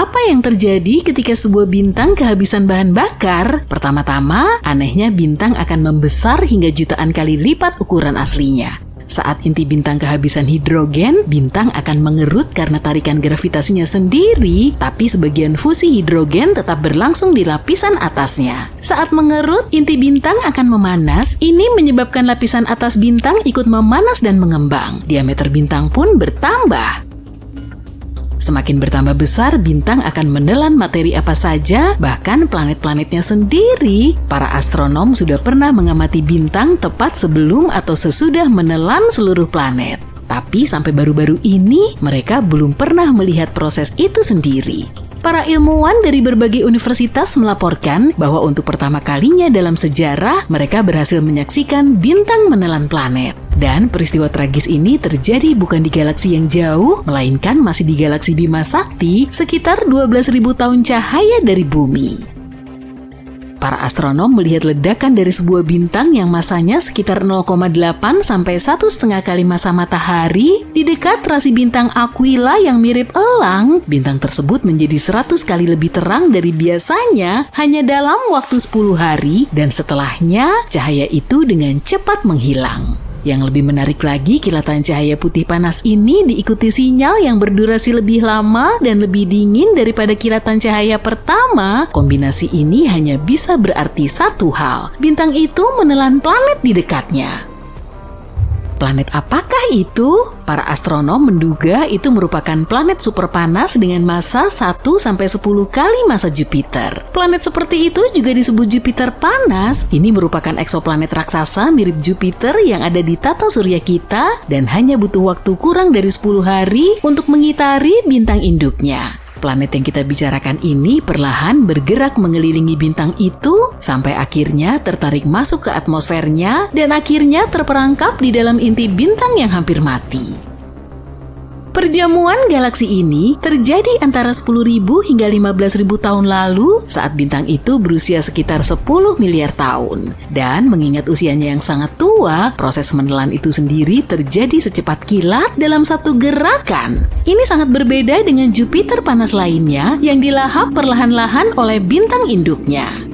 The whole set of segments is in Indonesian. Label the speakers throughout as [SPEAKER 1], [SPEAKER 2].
[SPEAKER 1] Apa yang terjadi ketika sebuah bintang kehabisan bahan bakar? Pertama-tama, anehnya bintang akan membesar hingga jutaan kali lipat ukuran aslinya. Saat inti bintang kehabisan hidrogen, bintang akan mengerut karena tarikan gravitasinya sendiri, tapi sebagian fusi hidrogen tetap berlangsung di lapisan atasnya. Saat mengerut, inti bintang akan memanas. Ini menyebabkan lapisan atas bintang ikut memanas dan mengembang. Diameter bintang pun bertambah. Semakin bertambah besar, bintang akan menelan materi apa saja, bahkan planet-planetnya sendiri. Para astronom sudah pernah mengamati bintang tepat sebelum atau sesudah menelan seluruh planet. Tapi sampai baru-baru ini, mereka belum pernah melihat proses itu sendiri. Para ilmuwan dari berbagai universitas melaporkan bahwa untuk pertama kalinya dalam sejarah, mereka berhasil menyaksikan bintang menelan planet. Dan peristiwa tragis ini terjadi bukan di galaksi yang jauh, melainkan masih di galaksi Bima Sakti, sekitar 12.000 tahun cahaya dari bumi. Para astronom melihat ledakan dari sebuah bintang yang masanya sekitar 0,8 sampai 1,5 kali massa matahari di dekat rasi bintang Aquila yang mirip elang. Bintang tersebut menjadi 100 kali lebih terang dari biasanya hanya dalam waktu 10 hari, dan setelahnya cahaya itu dengan cepat menghilang. Yang lebih menarik lagi, kilatan cahaya putih panas ini diikuti sinyal yang berdurasi lebih lama dan lebih dingin daripada kilatan cahaya pertama. Kombinasi ini hanya bisa berarti satu hal: bintang itu menelan planet di dekatnya. Planet apakah itu? Para astronom menduga itu merupakan planet super panas dengan massa 1-10 kali massa Jupiter. Planet seperti itu juga disebut Jupiter panas. Ini merupakan eksoplanet raksasa mirip Jupiter yang ada di tata surya kita dan hanya butuh waktu kurang dari 10 hari untuk mengitari bintang induknya. Planet yang kita bicarakan ini perlahan bergerak mengelilingi bintang itu sampai akhirnya tertarik masuk ke atmosfernya dan akhirnya terperangkap di dalam inti bintang yang hampir mati. Perjamuan galaksi ini terjadi antara 10.000 hingga 15.000 tahun lalu saat bintang itu berusia sekitar 10 miliar tahun. Dan mengingat usianya yang sangat tua, proses menelan itu sendiri terjadi secepat kilat dalam satu gerakan. Ini sangat berbeda dengan Jupiter panas lainnya yang dilahap perlahan-lahan oleh bintang induknya.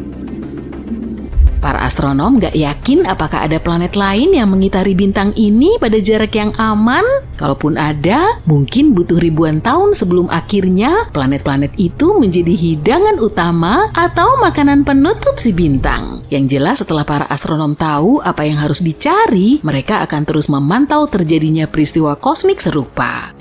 [SPEAKER 1] Para astronom gak yakin apakah ada planet lain yang mengitari bintang ini pada jarak yang aman. Kalaupun ada, mungkin butuh ribuan tahun sebelum akhirnya planet-planet itu menjadi hidangan utama atau makanan penutup si bintang. Yang jelas setelah para astronom tahu apa yang harus dicari, mereka akan terus memantau terjadinya peristiwa kosmik serupa.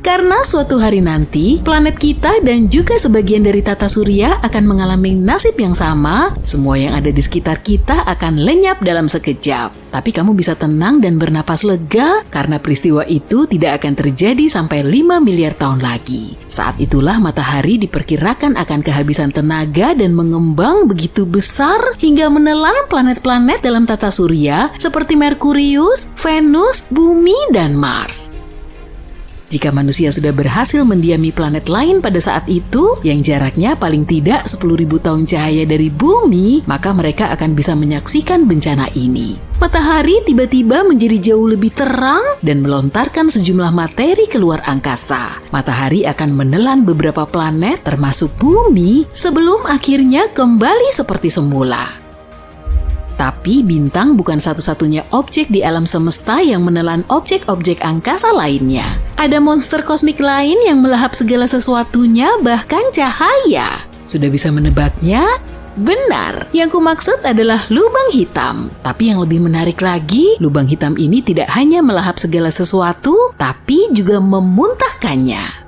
[SPEAKER 1] Karena suatu hari nanti, planet kita dan juga sebagian dari tata surya akan mengalami nasib yang sama, semua yang ada di sekitar kita akan lenyap dalam sekejap. Tapi kamu bisa tenang dan bernapas lega karena peristiwa itu tidak akan terjadi sampai 5 miliar tahun lagi. Saat itulah matahari diperkirakan akan kehabisan tenaga dan mengembang begitu besar hingga menelan planet-planet dalam tata surya seperti Merkurius, Venus, Bumi, dan Mars. Jika manusia sudah berhasil mendiami planet lain pada saat itu, yang jaraknya paling tidak 10.000 tahun cahaya dari bumi, maka mereka akan bisa menyaksikan bencana ini. Matahari tiba-tiba menjadi jauh lebih terang dan melontarkan sejumlah materi keluar angkasa. Matahari akan menelan beberapa planet termasuk bumi sebelum akhirnya kembali seperti semula. Tapi bintang bukan satu-satunya objek di alam semesta yang menelan objek-objek angkasa lainnya. Ada monster kosmik lain yang melahap segala sesuatunya, bahkan cahaya. Sudah bisa menebaknya? Benar, yang kumaksud adalah lubang hitam. Tapi yang lebih menarik lagi, lubang hitam ini tidak hanya melahap segala sesuatu, tapi juga memuntahkannya.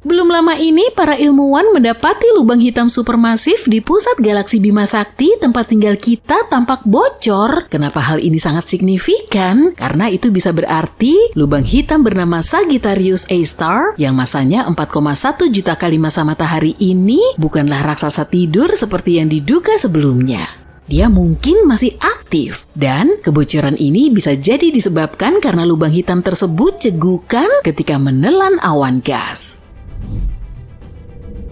[SPEAKER 1] Belum lama ini, para ilmuwan mendapati lubang hitam supermasif di pusat galaksi Bima Sakti, tempat tinggal kita, tampak bocor. Kenapa hal ini sangat signifikan? Karena itu bisa berarti lubang hitam bernama Sagittarius A*, yang masanya 4,1 juta kali massa matahari ini bukanlah raksasa tidur seperti yang diduga sebelumnya. Dia mungkin masih aktif, dan kebocoran ini bisa jadi disebabkan karena lubang hitam tersebut cegukan ketika menelan awan gas.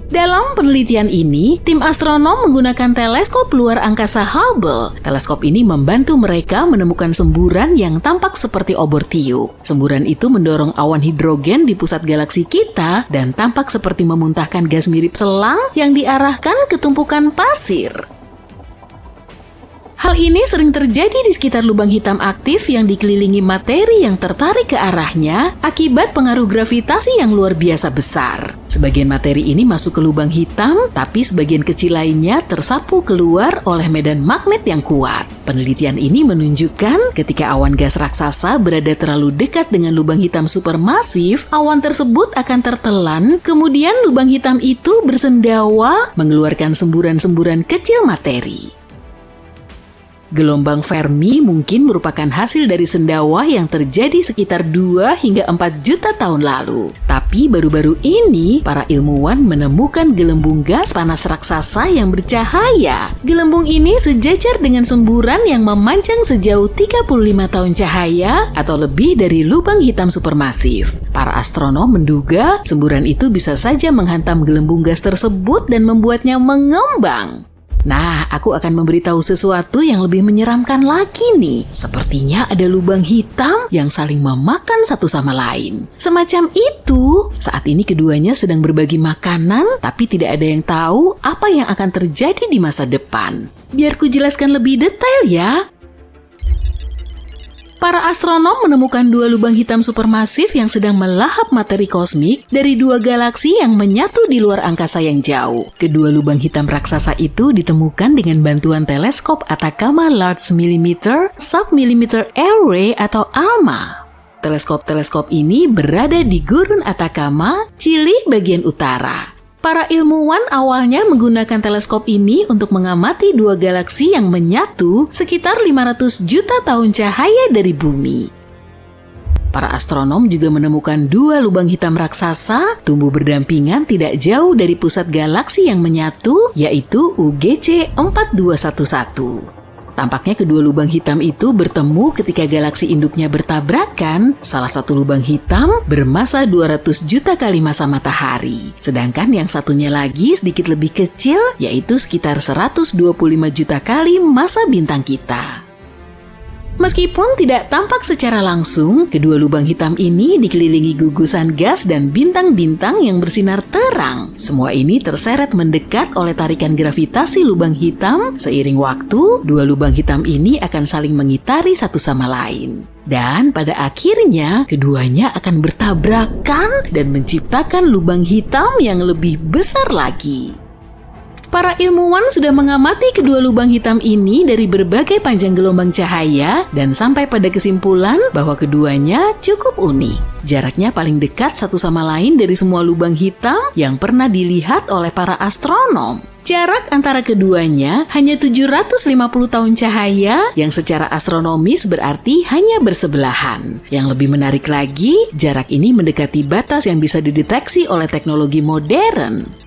[SPEAKER 1] Dalam penelitian ini, tim astronom menggunakan teleskop luar angkasa Hubble. Teleskop ini membantu mereka menemukan semburan yang tampak seperti obor tiup. Semburan itu mendorong awan hidrogen di pusat galaksi kita dan tampak seperti memuntahkan gas mirip selang yang diarahkan ke tumpukan pasir. Hal ini sering terjadi di sekitar lubang hitam aktif yang dikelilingi materi yang tertarik ke arahnya akibat pengaruh gravitasi yang luar biasa besar. Sebagian materi ini masuk ke lubang hitam, tapi sebagian kecil lainnya tersapu keluar oleh medan magnet yang kuat. Penelitian ini menunjukkan ketika awan gas raksasa berada terlalu dekat dengan lubang hitam supermasif, awan tersebut akan tertelan, kemudian lubang hitam itu bersendawa mengeluarkan semburan-semburan kecil materi. Gelombang Fermi mungkin merupakan hasil dari sendawa yang terjadi sekitar 2 hingga 4 juta tahun lalu. Tapi baru-baru ini, para ilmuwan menemukan gelembung gas panas raksasa yang bercahaya. Gelembung ini sejajar dengan semburan yang memanjang sejauh 35 tahun cahaya atau lebih dari lubang hitam supermasif. Para astronom menduga semburan itu bisa saja menghantam gelembung gas tersebut dan membuatnya mengembang. Nah, aku akan memberitahu sesuatu yang lebih menyeramkan lagi nih. Sepertinya ada lubang hitam yang saling memakan satu sama lain. Semacam itu, saat ini keduanya sedang berbagi makanan, tapi tidak ada yang tahu apa yang akan terjadi di masa depan. Biar ku jelaskan lebih detail ya. Para astronom menemukan 2 lubang hitam supermasif yang sedang melahap materi kosmik dari 2 galaksi yang menyatu di luar angkasa yang jauh. Kedua lubang hitam raksasa itu ditemukan dengan bantuan teleskop Atacama Large Millimeter Submillimeter Array atau ALMA. Teleskop-teleskop ini berada di Gurun Atacama, Chili bagian utara. Para ilmuwan awalnya menggunakan teleskop ini untuk mengamati 2 galaksi yang menyatu sekitar 500 juta tahun cahaya dari bumi. Para astronom juga menemukan 2 lubang hitam raksasa tumbuh berdampingan tidak jauh dari pusat galaksi yang menyatu, yaitu UGC 4211. Tampaknya kedua lubang hitam itu bertemu ketika galaksi induknya bertabrakan. Salah satu lubang hitam bermasa 200 juta kali masa matahari. Sedangkan yang satunya lagi sedikit lebih kecil, yaitu sekitar 125 juta kali masa bintang kita. Meskipun tidak tampak secara langsung, kedua lubang hitam ini dikelilingi gugusan gas dan bintang-bintang yang bersinar terang. Semua ini terseret mendekat oleh tarikan gravitasi lubang hitam. Seiring waktu, 2 lubang hitam ini akan saling mengitari satu sama lain. Dan pada akhirnya, keduanya akan bertabrakan dan menciptakan lubang hitam yang lebih besar lagi. Para ilmuwan sudah mengamati kedua lubang hitam ini dari berbagai panjang gelombang cahaya dan sampai pada kesimpulan bahwa keduanya cukup unik. Jaraknya paling dekat satu sama lain dari semua lubang hitam yang pernah dilihat oleh para astronom. Jarak antara keduanya hanya 750 tahun cahaya yang secara astronomis berarti hanya bersebelahan. Yang lebih menarik lagi, jarak ini mendekati batas yang bisa dideteksi oleh teknologi modern.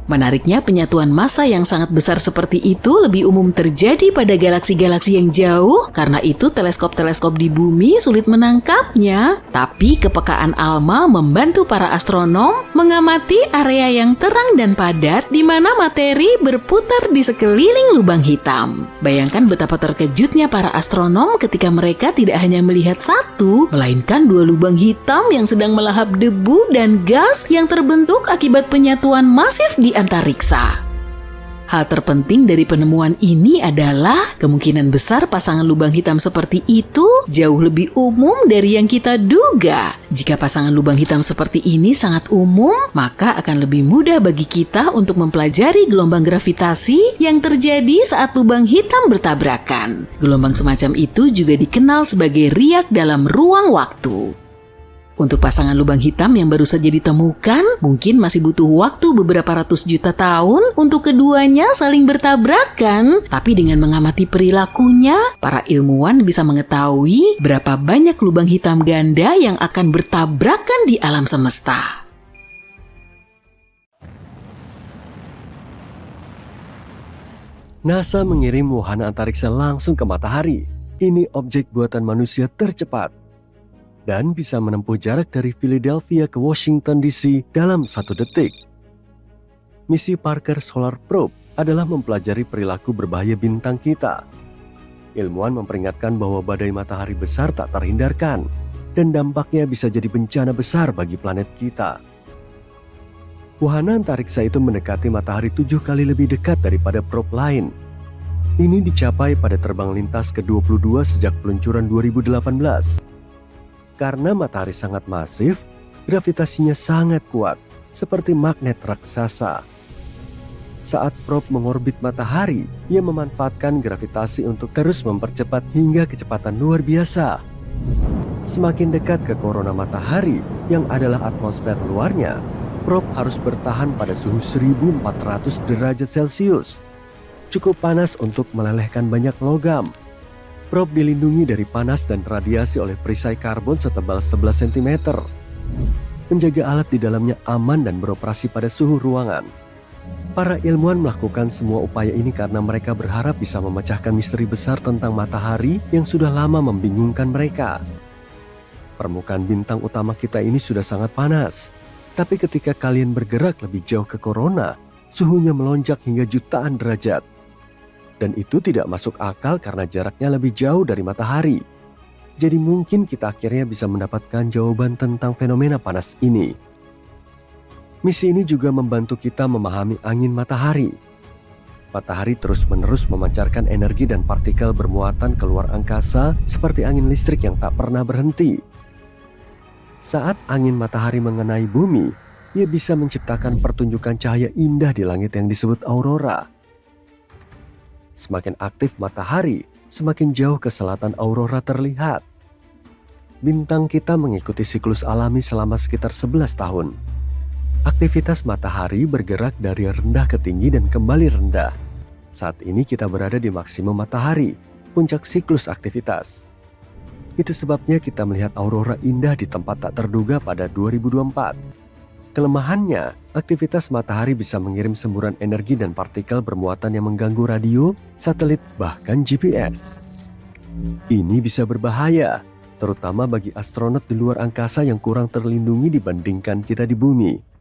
[SPEAKER 1] Menariknya, penyatuan massa yang sangat besar seperti itu lebih umum terjadi pada galaksi-galaksi yang jauh, karena itu teleskop-teleskop di bumi sulit menangkapnya. Tapi kepekaan ALMA membantu para astronom mengamati area yang terang dan padat di mana materi berputar di sekeliling lubang hitam. Bayangkan betapa terkejutnya para astronom ketika mereka tidak hanya melihat satu, melainkan 2 lubang hitam yang sedang melahap debu dan gas yang terbentuk akibat penyatuan masif di antariksa. Hal terpenting dari penemuan ini adalah kemungkinan besar pasangan lubang hitam seperti itu jauh lebih umum dari yang kita duga. Jika pasangan lubang hitam seperti ini sangat umum, maka akan lebih mudah bagi kita untuk mempelajari gelombang gravitasi yang terjadi saat lubang hitam bertabrakan. Gelombang semacam itu juga dikenal sebagai riak dalam ruang waktu. Untuk pasangan lubang hitam yang baru saja ditemukan, mungkin masih butuh waktu beberapa ratus juta tahun untuk keduanya saling bertabrakan. Tapi dengan mengamati perilakunya, para ilmuwan bisa mengetahui berapa banyak lubang hitam ganda yang akan bertabrakan di alam semesta.
[SPEAKER 2] NASA mengirim wahana antariksa langsung ke matahari. Ini objek buatan manusia tercepat dan bisa menempuh jarak dari Philadelphia ke Washington DC dalam 1 detik. Misi Parker Solar Probe adalah mempelajari perilaku berbahaya bintang kita. Ilmuwan memperingatkan bahwa badai matahari besar tak terhindarkan, dan dampaknya bisa jadi bencana besar bagi planet kita. Wahana antariksa itu mendekati matahari 7 kali lebih dekat daripada probe lain. Ini dicapai pada terbang lintas ke-22 sejak peluncuran 2018. Karena matahari sangat masif, gravitasinya sangat kuat, seperti magnet raksasa. Saat probe mengorbit matahari, ia memanfaatkan gravitasi untuk terus mempercepat hingga kecepatan luar biasa. Semakin dekat ke korona matahari, yang adalah atmosfer luarnya, probe harus bertahan pada suhu 1400 derajat Celcius. Cukup panas untuk melelehkan banyak logam. Probe dilindungi dari panas dan radiasi oleh perisai karbon setebal 11 cm. Menjaga alat di dalamnya aman dan beroperasi pada suhu ruangan. Para ilmuwan melakukan semua upaya ini karena mereka berharap bisa memecahkan misteri besar tentang matahari yang sudah lama membingungkan mereka. Permukaan bintang utama kita ini sudah sangat panas. Tapi ketika kalian bergerak lebih jauh ke korona, suhunya melonjak hingga jutaan derajat. Dan itu tidak masuk akal karena jaraknya lebih jauh dari matahari. Jadi mungkin kita akhirnya bisa mendapatkan jawaban tentang fenomena panas ini. Misi ini juga membantu kita memahami angin matahari. Matahari terus-menerus memancarkan energi dan partikel bermuatan keluar angkasa seperti angin listrik yang tak pernah berhenti. Saat angin matahari mengenai bumi, ia bisa menciptakan pertunjukan cahaya indah di langit yang disebut aurora. Semakin aktif matahari, semakin jauh ke selatan aurora terlihat. Bintang kita mengikuti siklus alami selama sekitar 11 tahun. Aktivitas matahari bergerak dari rendah ke tinggi dan kembali rendah. Saat ini kita berada di maksimum matahari, puncak siklus aktivitas. Itu sebabnya kita melihat aurora indah di tempat tak terduga pada 2024. Kelemahannya, aktivitas matahari bisa mengirim semburan energi dan partikel bermuatan yang mengganggu radio, satelit, bahkan GPS. Ini bisa berbahaya, terutama bagi astronot di luar angkasa yang kurang terlindungi dibandingkan kita di bumi.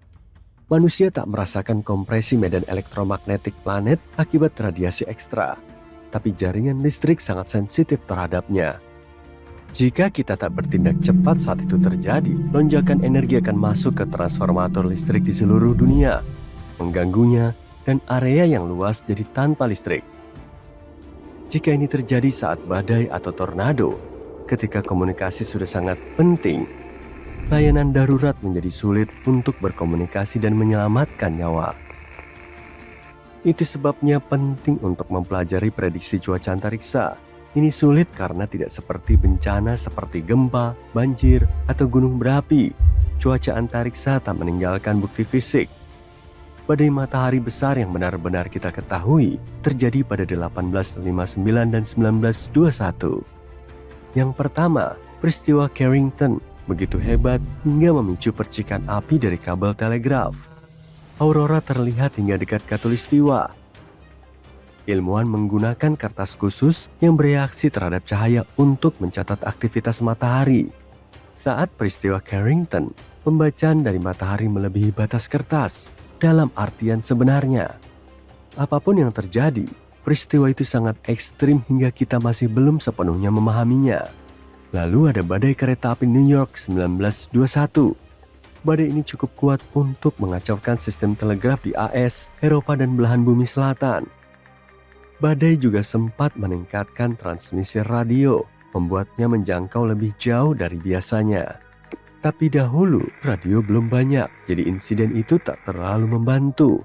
[SPEAKER 2] Manusia tak merasakan kompresi medan elektromagnetik planet akibat radiasi ekstra, tapi jaringan listrik sangat sensitif terhadapnya. Jika kita tak bertindak cepat saat itu terjadi, lonjakan energi akan masuk ke transformator listrik di seluruh dunia, mengganggunya, dan area yang luas jadi tanpa listrik. Jika ini terjadi saat badai atau tornado, ketika komunikasi sudah sangat penting, layanan darurat menjadi sulit untuk berkomunikasi dan menyelamatkan nyawa. Itu sebabnya penting untuk mempelajari prediksi cuaca antariksa. Ini sulit karena tidak seperti bencana seperti gempa, banjir, atau gunung berapi. Cuaca antariksa tak meninggalkan bukti fisik. Badai matahari besar yang benar-benar kita ketahui terjadi pada 1859 dan 1921. Yang pertama, peristiwa Carrington begitu hebat hingga memicu percikan api dari kabel telegraf. Aurora terlihat hingga dekat khatulistiwa. Ilmuwan menggunakan kertas khusus yang bereaksi terhadap cahaya untuk mencatat aktivitas matahari. Saat peristiwa Carrington, pembacaan dari matahari melebihi batas kertas dalam artian sebenarnya. Apapun yang terjadi, peristiwa itu sangat ekstrim hingga kita masih belum sepenuhnya memahaminya. Lalu ada badai kereta api New York 1921. Badai ini cukup kuat untuk mengacaukan sistem telegraf di AS, Eropa, dan belahan bumi selatan. Badai juga sempat meningkatkan transmisi radio, membuatnya menjangkau lebih jauh dari biasanya. Tapi dahulu radio belum banyak, jadi insiden itu tak terlalu membantu.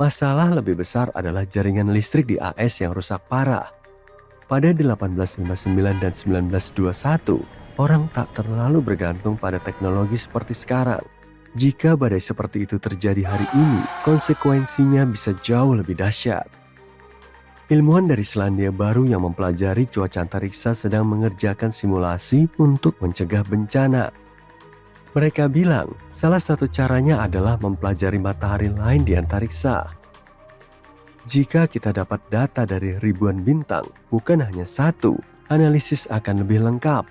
[SPEAKER 2] Masalah lebih besar adalah jaringan listrik di AS yang rusak parah. Pada 1859 dan 1921, orang tak terlalu bergantung pada teknologi seperti sekarang. Jika badai seperti itu terjadi hari ini, konsekuensinya bisa jauh lebih dahsyat. Ilmuwan dari Selandia Baru yang mempelajari cuaca antariksa sedang mengerjakan simulasi untuk mencegah bencana. Mereka bilang, salah satu caranya adalah mempelajari matahari lain di antariksa. Jika kita dapat data dari ribuan bintang, bukan hanya satu, analisis akan lebih lengkap.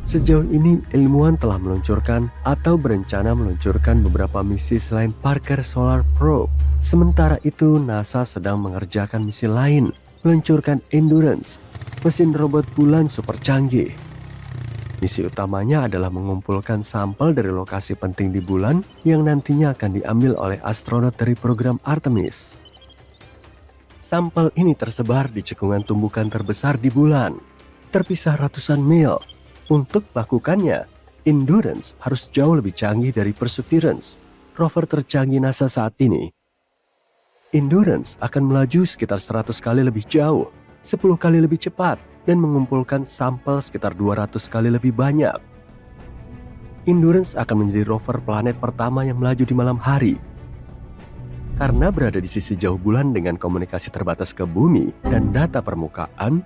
[SPEAKER 2] Sejauh ini, ilmuwan telah meluncurkan atau berencana meluncurkan beberapa misi selain Parker Solar Probe. Sementara itu, NASA sedang mengerjakan misi lain, meluncurkan Endurance, mesin robot bulan super canggih. Misi utamanya adalah mengumpulkan sampel dari lokasi penting di bulan yang nantinya akan diambil oleh astronot dari program Artemis. Sampel ini tersebar di cekungan tumbukan terbesar di bulan, terpisah ratusan mil. Untuk melakukannya, Endurance harus jauh lebih canggih dari Perseverance, rover tercanggih NASA saat ini. Endurance akan melaju sekitar 100 kali lebih jauh, 10 kali lebih cepat, dan mengumpulkan sampel sekitar 200 kali lebih banyak. Endurance akan menjadi rover planet pertama yang melaju di malam hari. Karena berada di sisi jauh bulan dengan komunikasi terbatas ke bumi dan data permukaan,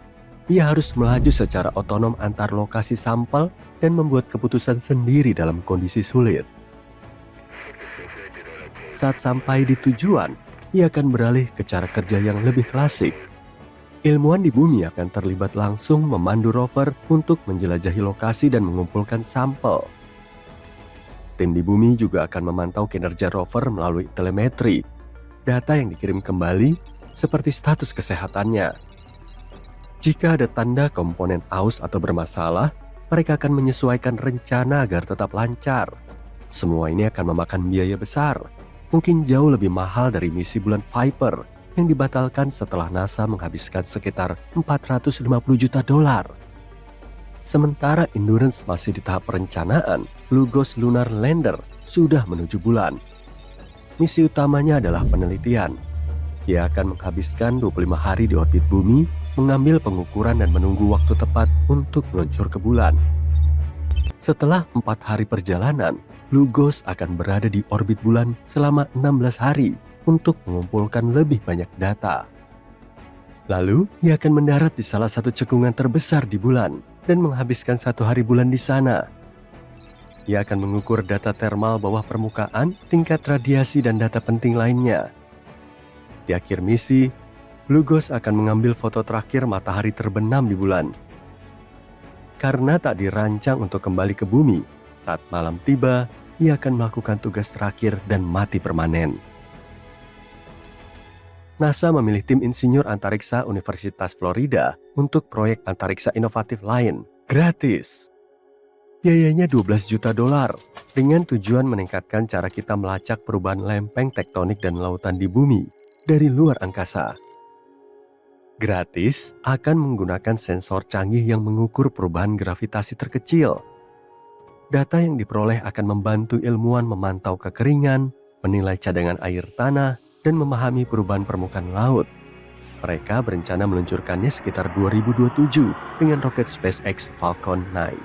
[SPEAKER 2] ia harus melaju secara otonom antar lokasi sampel dan membuat keputusan sendiri dalam kondisi sulit. Saat sampai di tujuan, ia akan beralih ke cara kerja yang lebih klasik. Ilmuwan di bumi akan terlibat langsung memandu rover untuk menjelajahi lokasi dan mengumpulkan sampel. Tim di bumi juga akan memantau kinerja rover melalui telemetri, data yang dikirim kembali seperti status kesehatannya. Jika ada tanda komponen aus atau bermasalah, mereka akan menyesuaikan rencana agar tetap lancar. Semua ini akan memakan biaya besar, mungkin jauh lebih mahal dari misi bulan Viper yang dibatalkan setelah NASA menghabiskan sekitar $450 juta. Sementara Endurance masih di tahap perencanaan, Blue Ghost Lunar Lander sudah menuju bulan. Misi utamanya adalah penelitian. Ia akan menghabiskan 25 hari di orbit bumi, mengambil pengukuran dan menunggu waktu tepat untuk meluncur ke bulan. Setelah 4 hari perjalanan, Blue Ghost akan berada di orbit bulan selama 16 hari untuk mengumpulkan lebih banyak data. Lalu, ia akan mendarat di salah satu cekungan terbesar di bulan dan menghabiskan 1 hari bulan di sana. Ia akan mengukur data termal bawah permukaan, tingkat radiasi dan data penting lainnya. Di akhir misi, Blue Ghost akan mengambil foto terakhir matahari terbenam di bulan. Karena tak dirancang untuk kembali ke bumi, saat malam tiba, ia akan melakukan tugas terakhir dan mati permanen. NASA memilih tim insinyur antariksa Universitas Florida untuk proyek antariksa inovatif lain, gratis. Biayanya $12 juta dengan tujuan meningkatkan cara kita melacak perubahan lempeng tektonik dan lautan di bumi dari luar angkasa. Gratis akan menggunakan sensor canggih yang mengukur perubahan gravitasi terkecil. Data yang diperoleh akan membantu ilmuwan memantau kekeringan, menilai cadangan air tanah, dan memahami perubahan permukaan laut. Mereka berencana meluncurkannya sekitar 2027 dengan roket SpaceX Falcon 9.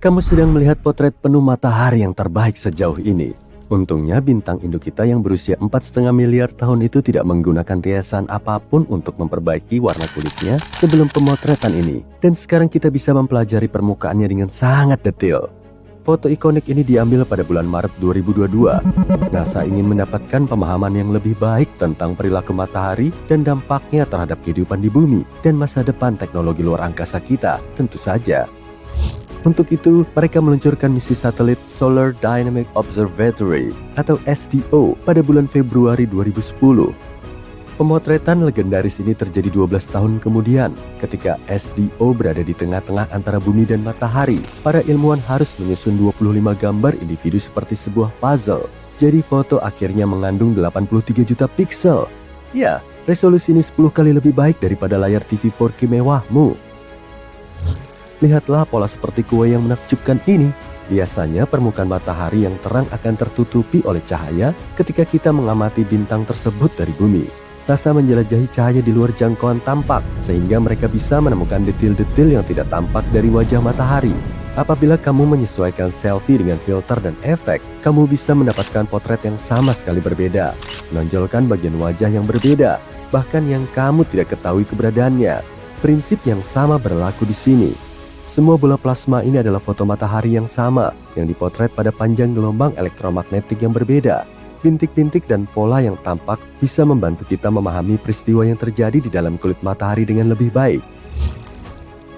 [SPEAKER 2] Kamu sedang melihat potret penuh matahari yang terbaik sejauh ini. Untungnya bintang induk kita yang berusia 4,5 miliar tahun itu tidak menggunakan riasan apapun untuk memperbaiki warna kulitnya sebelum pemotretan ini. Dan sekarang kita bisa mempelajari permukaannya dengan sangat detail. Foto ikonik ini diambil pada bulan Maret 2022. NASA ingin mendapatkan pemahaman yang lebih baik tentang perilaku matahari dan dampaknya terhadap kehidupan di bumi dan masa depan teknologi luar angkasa kita, tentu saja. Untuk itu, mereka meluncurkan misi satelit Solar Dynamic Observatory atau SDO pada bulan Februari 2010. Pemotretan legendaris ini terjadi 12 tahun kemudian. Ketika SDO berada di tengah-tengah antara bumi dan matahari, para ilmuwan harus menyusun 25 gambar individu seperti sebuah puzzle. Jadi foto akhirnya mengandung 83 juta piksel. Ya, resolusi ini 10 kali lebih baik daripada layar TV 4K mewahmu. Lihatlah pola seperti kue yang menakjubkan ini. Biasanya permukaan matahari yang terang akan tertutupi oleh cahaya ketika kita mengamati bintang tersebut dari bumi. NASA menjelajahi cahaya di luar jangkauan tampak, sehingga mereka bisa menemukan detil-detil yang tidak tampak dari wajah matahari. Apabila kamu menyesuaikan selfie dengan filter dan efek, kamu bisa mendapatkan potret yang sama sekali berbeda, menonjolkan bagian wajah yang berbeda, bahkan yang kamu tidak ketahui keberadaannya. Prinsip yang sama berlaku di sini. Semua bola plasma ini adalah foto matahari yang sama, yang dipotret pada panjang gelombang elektromagnetik yang berbeda. Bintik-bintik dan pola yang tampak bisa membantu kita memahami peristiwa yang terjadi di dalam kulit matahari dengan lebih baik.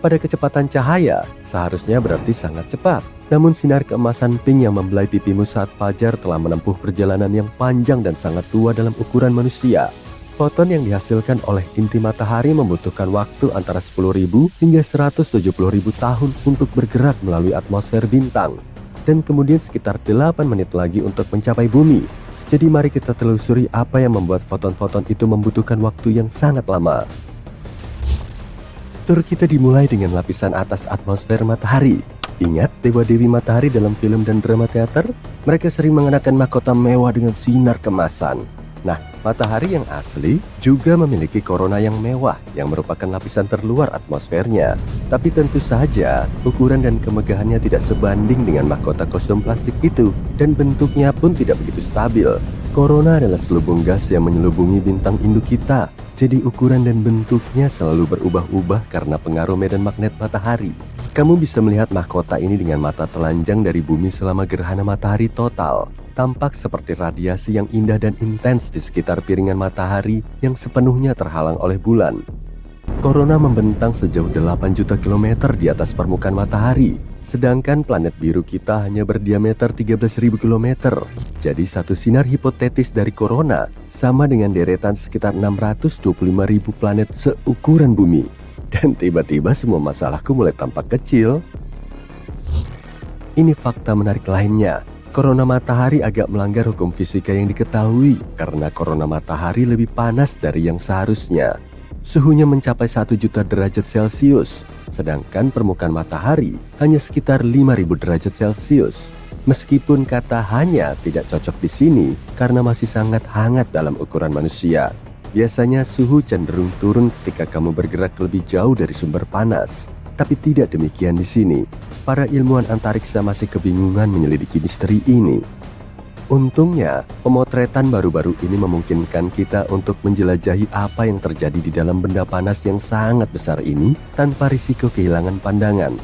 [SPEAKER 2] Pada kecepatan cahaya, seharusnya berarti sangat cepat. Namun sinar keemasan pink yang membelai pipimu saat fajar telah menempuh perjalanan yang panjang dan sangat tua dalam ukuran manusia. Foton yang dihasilkan oleh inti matahari membutuhkan waktu antara 10.000 hingga 170.000 tahun untuk bergerak melalui atmosfer bintang. Dan kemudian sekitar 8 menit lagi untuk mencapai bumi. Jadi mari kita telusuri apa yang membuat foton-foton itu membutuhkan waktu yang sangat lama. Tur kita dimulai dengan lapisan atas atmosfer matahari. Ingat dewa-dewi matahari dalam film dan drama teater? Mereka sering mengenakan mahkota mewah dengan sinar kemasan. Nah, matahari yang asli juga memiliki korona yang mewah yang merupakan lapisan terluar atmosfernya. Tapi tentu saja, ukuran dan kemegahannya tidak sebanding dengan mahkota kostum plastik itu, dan bentuknya pun tidak begitu stabil. Korona adalah selubung gas yang menyelubungi bintang induk kita. Jadi ukuran dan bentuknya selalu berubah-ubah karena pengaruh medan magnet matahari. Kamu bisa melihat mahkota ini dengan mata telanjang dari bumi selama gerhana matahari total. Tampak seperti radiasi yang indah dan intens di sekitar piringan matahari yang sepenuhnya terhalang oleh bulan. Korona membentang sejauh 8 juta kilometer di atas permukaan matahari. Sedangkan planet biru kita hanya berdiameter 13.000 km. Jadi satu sinar hipotetis dari korona sama dengan deretan sekitar 625.000 planet seukuran bumi. Dan tiba-tiba semua masalahku mulai tampak kecil. Ini fakta menarik lainnya. Korona matahari agak melanggar hukum fisika yang diketahui karena korona matahari lebih panas dari yang seharusnya. Suhunya mencapai 1 juta derajat Celcius. Sedangkan permukaan matahari hanya sekitar 5.000 derajat Celcius. Meskipun kata hanya tidak cocok di sini karena masih sangat hangat dalam ukuran manusia. Biasanya suhu cenderung turun ketika kamu bergerak lebih jauh dari sumber panas. Tapi tidak demikian di sini. Para ilmuwan antariksa masih kebingungan menyelidiki misteri ini. Untungnya, pemotretan baru-baru ini memungkinkan kita untuk menjelajahi apa yang terjadi di dalam benda panas yang sangat besar ini tanpa risiko kehilangan pandangan.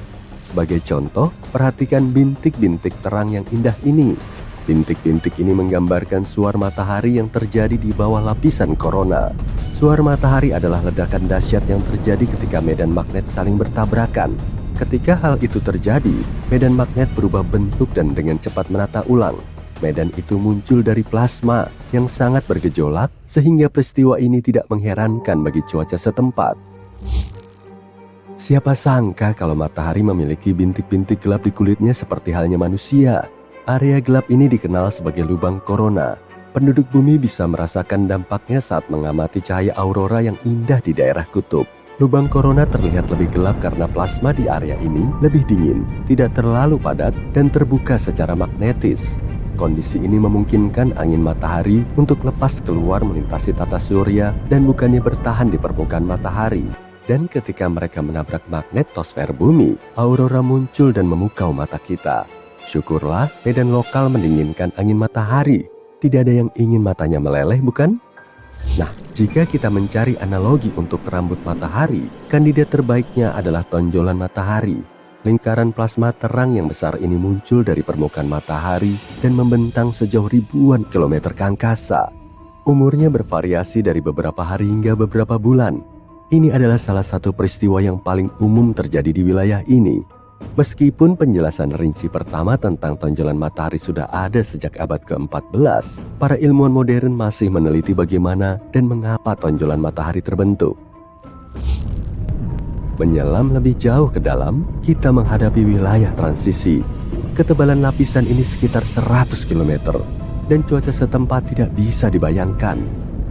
[SPEAKER 2] Sebagai contoh, perhatikan bintik-bintik terang yang indah ini. Bintik-bintik ini menggambarkan suar matahari yang terjadi di bawah lapisan korona. Suar matahari adalah ledakan dahsyat yang terjadi ketika medan magnet saling bertabrakan. Ketika hal itu terjadi, medan magnet berubah bentuk dan dengan cepat menata ulang. Medan itu muncul dari plasma yang sangat bergejolak sehingga peristiwa ini tidak mengherankan bagi cuaca setempat. Siapa sangka kalau matahari memiliki bintik-bintik gelap di kulitnya seperti halnya manusia. Area gelap ini dikenal sebagai lubang korona. Penduduk bumi bisa merasakan dampaknya saat mengamati cahaya aurora yang indah di daerah kutub. Lubang korona terlihat lebih gelap karena plasma di area ini lebih dingin, tidak terlalu padat, dan terbuka secara magnetis. Kondisi ini memungkinkan angin matahari untuk lepas keluar melintasi tata surya dan bukannya bertahan di permukaan matahari. Dan ketika mereka menabrak magnetosfer bumi, aurora muncul dan memukau mata kita. Syukurlah medan lokal mendinginkan angin matahari. Tidak ada yang ingin matanya meleleh, bukan? Nah, jika kita mencari analogi untuk rambut matahari, kandidat terbaiknya adalah tonjolan matahari. Lingkaran plasma terang yang besar ini muncul dari permukaan matahari dan membentang sejauh ribuan kilometer ke angkasa. Umurnya bervariasi dari beberapa hari hingga beberapa bulan. Ini adalah salah satu peristiwa yang paling umum terjadi di wilayah ini. Meskipun penjelasan rinci pertama tentang tonjolan matahari sudah ada sejak abad ke-14, para ilmuwan modern masih meneliti bagaimana dan mengapa tonjolan matahari terbentuk. Menyelam lebih jauh ke dalam, kita menghadapi wilayah transisi. Ketebalan lapisan ini sekitar 100 km, dan cuaca setempat tidak bisa dibayangkan.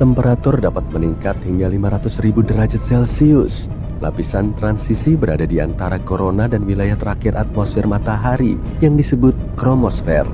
[SPEAKER 2] Temperatur dapat meningkat hingga 500.000 derajat Celcius. Lapisan transisi berada di antara korona dan wilayah terakhir atmosfer matahari yang disebut kromosfer.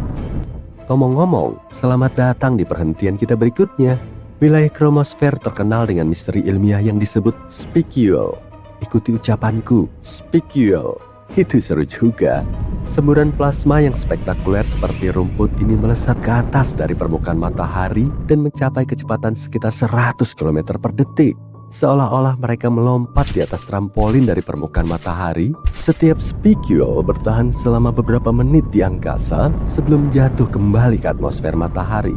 [SPEAKER 2] Ngomong-ngomong, selamat datang di perhentian kita berikutnya. Wilayah kromosfer terkenal dengan misteri ilmiah yang disebut spicule. Ikuti ucapanku, spicule. Itu seru juga. Semburan plasma yang spektakuler seperti rumput ini melesat ke atas dari permukaan matahari dan mencapai kecepatan sekitar 100 km per detik. Seolah-olah mereka melompat di atas trampolin dari permukaan matahari. Setiap spicule bertahan selama beberapa menit di angkasa sebelum jatuh kembali ke atmosfer matahari.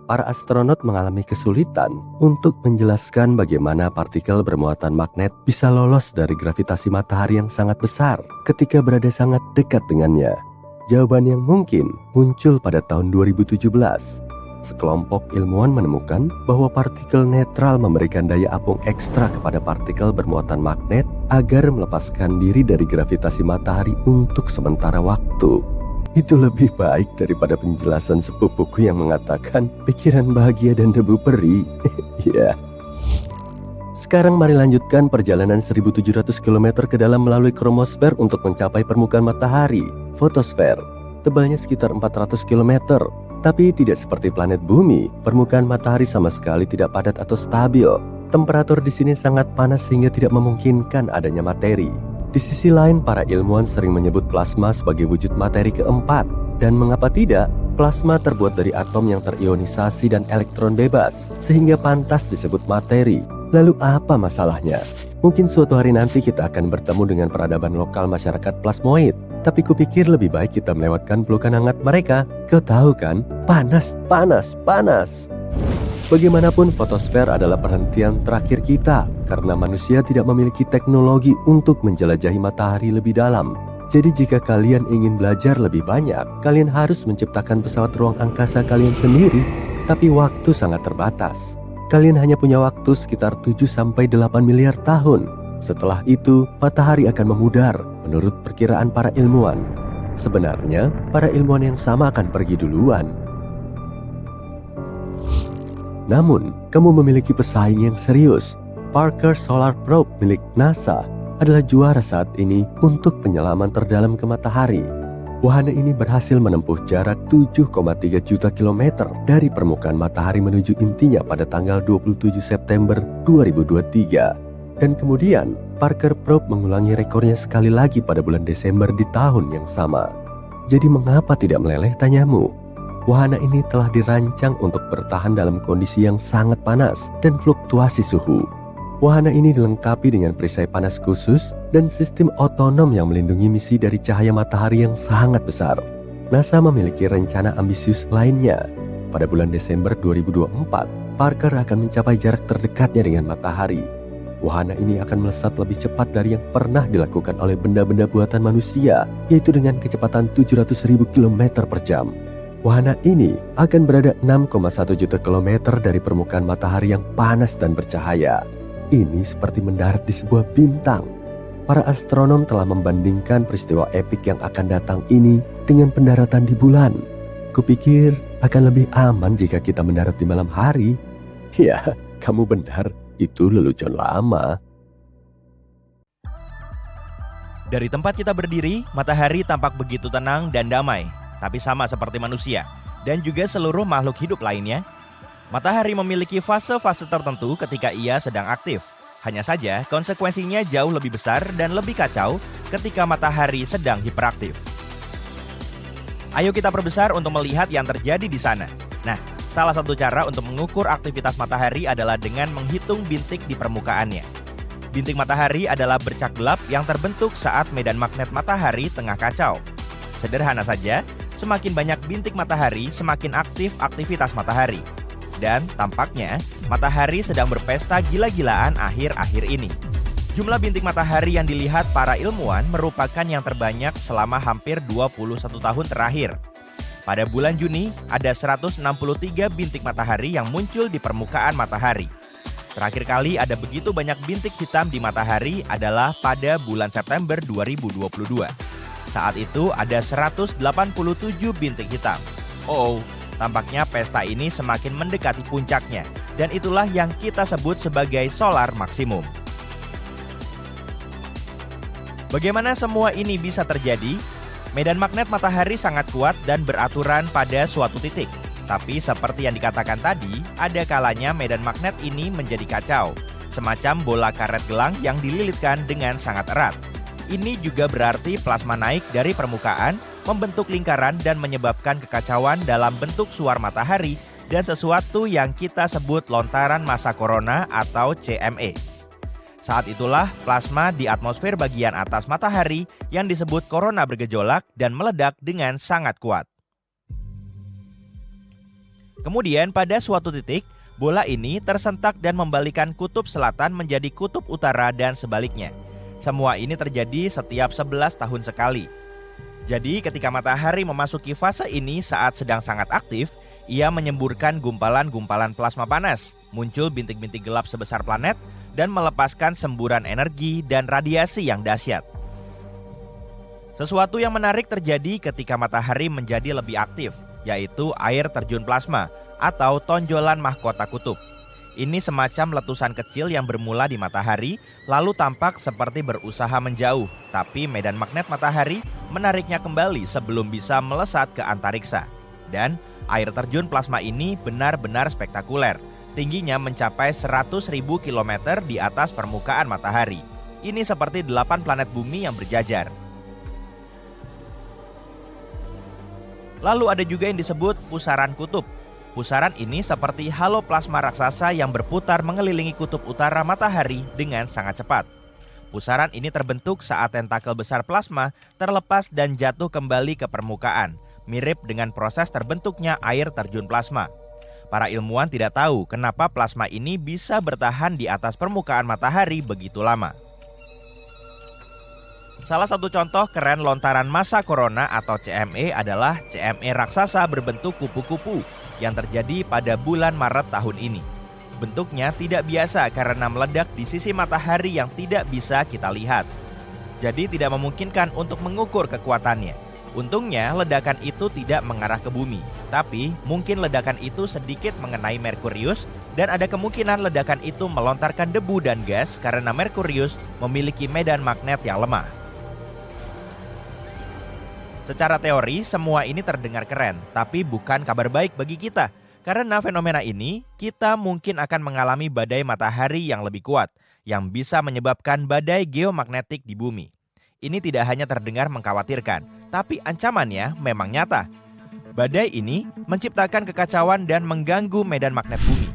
[SPEAKER 2] para astronot mengalami kesulitan untuk menjelaskan bagaimana partikel bermuatan magnet bisa lolos dari gravitasi matahari yang sangat besar ketika berada sangat dekat dengannya. Jawaban yang mungkin muncul pada tahun 2017. Sekelompok ilmuwan menemukan bahwa partikel netral memberikan daya apung ekstra kepada partikel bermuatan magnet agar melepaskan diri dari gravitasi matahari untuk sementara waktu. Itu lebih baik daripada penjelasan sepupuku yang mengatakan pikiran bahagia dan debu peri. Ya. Sekarang mari lanjutkan perjalanan 1700 km ke dalam melalui kromosfer untuk mencapai permukaan matahari, fotosfer. Tebalnya sekitar 400 km. Tapi tidak seperti planet bumi, permukaan matahari sama sekali tidak padat atau stabil. Temperatur di sini sangat panas sehingga tidak memungkinkan adanya materi. Di sisi lain, para ilmuwan sering menyebut plasma sebagai wujud materi keempat. Dan mengapa tidak? Plasma terbuat dari atom yang terionisasi dan elektron bebas, sehingga pantas disebut materi. Lalu apa masalahnya? Mungkin suatu hari nanti kita akan bertemu dengan peradaban lokal masyarakat plasmoid. Tapi kupikir lebih baik kita melewatkan pelukan hangat mereka. Kau tahu kan? Panas, panas, panas. Bagaimanapun fotosfer adalah perhentian terakhir kita karena manusia tidak memiliki teknologi untuk menjelajahi matahari lebih dalam. Jadi jika kalian ingin belajar lebih banyak, kalian harus menciptakan pesawat ruang angkasa kalian sendiri. Tapi waktu sangat terbatas. Kalian hanya punya waktu sekitar 7-8 miliar tahun. Setelah itu, matahari akan memudar menurut perkiraan para ilmuwan. Sebenarnya, para ilmuwan yang sama akan pergi duluan. Namun, kamu memiliki pesaing yang serius. Parker Solar Probe milik NASA adalah juara saat ini untuk penyelaman terdalam ke matahari. Wahana ini berhasil menempuh jarak 7,3 juta kilometer dari permukaan matahari menuju intinya pada tanggal 27 September 2023. Dan kemudian, Parker Probe mengulangi rekornya sekali lagi pada bulan Desember di tahun yang sama. Jadi mengapa tidak meleleh, tanyamu? Wahana ini telah dirancang untuk bertahan dalam kondisi yang sangat panas dan fluktuasi suhu. Wahana ini dilengkapi dengan perisai panas khusus dan sistem otonom yang melindungi misi dari cahaya matahari yang sangat besar. NASA memiliki rencana ambisius lainnya. Pada bulan Desember 2024, Parker akan mencapai jarak terdekatnya dengan matahari. Wahana ini akan melesat lebih cepat dari yang pernah dilakukan oleh benda-benda buatan manusia, yaitu dengan kecepatan 700.000 km per jam. Wahana ini akan berada 6,1 juta kilometer dari permukaan matahari yang panas dan bercahaya. Ini seperti mendarat di sebuah bintang. Para astronom telah membandingkan peristiwa epik yang akan datang ini dengan pendaratan di bulan. Kupikir akan lebih aman jika kita mendarat di malam hari. Ya, kamu benar. Itu lelucon lama.
[SPEAKER 3] Dari tempat kita berdiri, matahari tampak begitu tenang dan damai, tapi sama seperti manusia dan juga seluruh makhluk hidup lainnya. Matahari memiliki fase-fase tertentu ketika ia sedang aktif. Hanya saja konsekuensinya jauh lebih besar dan lebih kacau ketika matahari sedang hiperaktif. Ayo kita perbesar untuk melihat yang terjadi di sana. Nah, salah satu cara untuk mengukur aktivitas matahari adalah dengan menghitung bintik di permukaannya. Bintik matahari adalah bercak gelap yang terbentuk saat medan magnet matahari tengah kacau. Sederhana saja, semakin banyak bintik matahari, semakin aktif aktivitas matahari. Dan tampaknya, matahari sedang berpesta gila-gilaan akhir-akhir ini. Jumlah bintik matahari yang dilihat para ilmuwan merupakan yang terbanyak selama hampir 21 tahun terakhir. Pada bulan Juni, ada 163 bintik matahari yang muncul di permukaan matahari. Terakhir kali ada begitu banyak bintik hitam di matahari adalah pada bulan September 2022. Saat itu ada 187 bintik hitam. Oh, tampaknya pesta ini semakin mendekati puncaknya, dan itulah yang kita sebut sebagai solar maksimum. Bagaimana semua ini bisa terjadi? Medan magnet matahari sangat kuat dan beraturan pada suatu titik. Tapi seperti yang dikatakan tadi, ada kalanya medan magnet ini menjadi kacau, semacam bola karet gelang yang dililitkan dengan sangat erat. Ini juga berarti plasma naik dari permukaan, membentuk lingkaran dan menyebabkan kekacauan dalam bentuk suar matahari dan sesuatu yang kita sebut lontaran massa corona atau CME. Saat itulah plasma di atmosfer bagian atas matahari yang disebut korona bergejolak dan meledak dengan sangat kuat. Kemudian pada suatu titik, bola ini tersentak dan membalikan kutub selatan menjadi kutub utara dan sebaliknya. Semua ini terjadi setiap 11 tahun sekali. Jadi ketika matahari memasuki fase ini saat sedang sangat aktif, ia menyemburkan gumpalan-gumpalan plasma panas, muncul bintik-bintik gelap sebesar planet, dan melepaskan semburan energi dan radiasi yang dahsyat. Sesuatu yang menarik terjadi ketika matahari menjadi lebih aktif, yaitu air terjun plasma atau tonjolan mahkota kutub. Ini semacam letusan kecil yang bermula di matahari, lalu tampak seperti berusaha menjauh, tapi medan magnet matahari menariknya kembali sebelum bisa melesat ke antariksa. Dan air terjun plasma ini benar-benar spektakuler. Tingginya mencapai 100.000 km di atas permukaan matahari. Ini seperti 8 planet bumi yang berjajar. Lalu ada juga yang disebut pusaran kutub. Pusaran ini seperti halo plasma raksasa yang berputar mengelilingi kutub utara matahari dengan sangat cepat. Pusaran ini terbentuk saat tentakel besar plasma terlepas dan jatuh kembali ke permukaan, mirip dengan proses terbentuknya air terjun plasma. Para ilmuwan tidak tahu kenapa plasma ini bisa bertahan di atas permukaan matahari begitu lama. Salah satu contoh keren lontaran massa corona atau CME adalah CME raksasa berbentuk kupu-kupu yang terjadi pada bulan Maret tahun ini. Bentuknya tidak biasa karena meledak di sisi matahari yang tidak bisa kita lihat. Jadi tidak memungkinkan untuk mengukur kekuatannya. Untungnya ledakan itu tidak mengarah ke bumi, tapi mungkin ledakan itu sedikit mengenai Merkurius dan ada kemungkinan ledakan itu melontarkan debu dan gas karena Merkurius memiliki medan magnet yang lemah. Secara teori, semua ini terdengar keren, tapi bukan kabar baik bagi kita. Karena fenomena ini, kita mungkin akan mengalami badai matahari yang lebih kuat, yang bisa menyebabkan badai geomagnetik di bumi. Ini tidak hanya terdengar mengkhawatirkan, tapi ancamannya memang nyata. Badai ini menciptakan kekacauan dan mengganggu medan magnet bumi.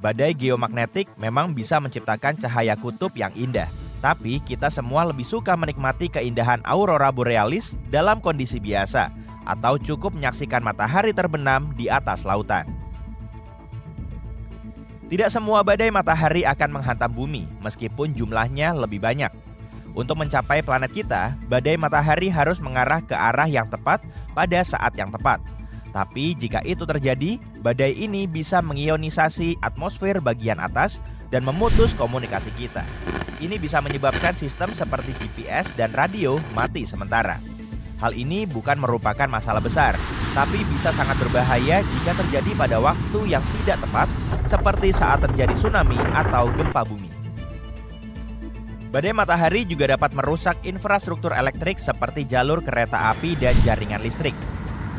[SPEAKER 3] Badai geomagnetik memang bisa menciptakan cahaya kutub yang indah, tapi kita semua lebih suka menikmati keindahan aurora borealis dalam kondisi biasa, atau cukup menyaksikan matahari terbenam di atas lautan. Tidak semua badai matahari akan menghantam bumi, meskipun jumlahnya lebih banyak. Untuk mencapai planet kita, badai matahari harus mengarah ke arah yang tepat pada saat yang tepat. Tapi jika itu terjadi, badai ini bisa mengionisasi atmosfer bagian atas dan memutus komunikasi kita. Ini bisa menyebabkan sistem seperti GPS dan radio mati sementara. Hal ini bukan merupakan masalah besar, tapi bisa sangat berbahaya jika terjadi pada waktu yang tidak tepat, seperti saat terjadi tsunami atau gempa bumi. Badai matahari juga dapat merusak infrastruktur elektrik seperti jalur kereta api dan jaringan listrik.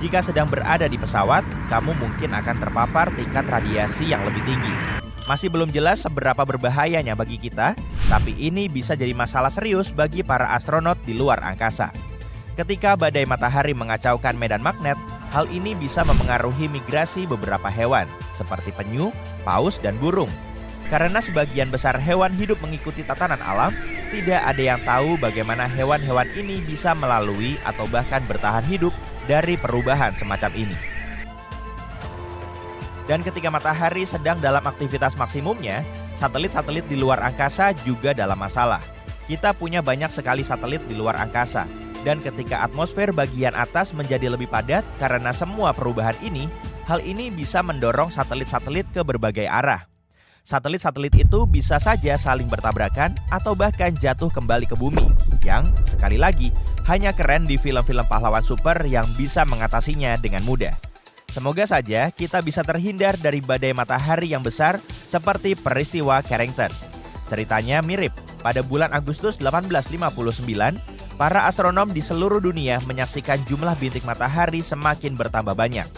[SPEAKER 3] Jika sedang berada di pesawat, kamu mungkin akan terpapar tingkat radiasi yang lebih tinggi. Masih belum jelas seberapa berbahayanya bagi kita, tapi ini bisa jadi masalah serius bagi para astronot di luar angkasa. Ketika badai matahari mengacaukan medan magnet, hal ini bisa memengaruhi migrasi beberapa hewan, seperti penyu, paus, dan burung. Karena sebagian besar hewan hidup mengikuti tatanan alam, tidak ada yang tahu bagaimana hewan-hewan ini bisa melalui atau bahkan bertahan hidup dari perubahan semacam ini. Dan ketika matahari sedang dalam aktivitas maksimumnya, satelit-satelit di luar angkasa juga dalam masalah. Kita punya banyak sekali satelit di luar angkasa. Dan ketika atmosfer bagian atas menjadi lebih padat karena semua perubahan ini, hal ini bisa mendorong satelit-satelit ke berbagai arah. Satelit-satelit itu bisa saja saling bertabrakan atau bahkan jatuh kembali ke bumi, yang sekali lagi hanya keren di film-film pahlawan super yang bisa mengatasinya dengan mudah. Semoga saja kita bisa terhindar dari badai matahari yang besar seperti peristiwa Carrington. Ceritanya mirip. Pada bulan Agustus 1859, para astronom di seluruh dunia menyaksikan jumlah bintik matahari semakin bertambah banyak.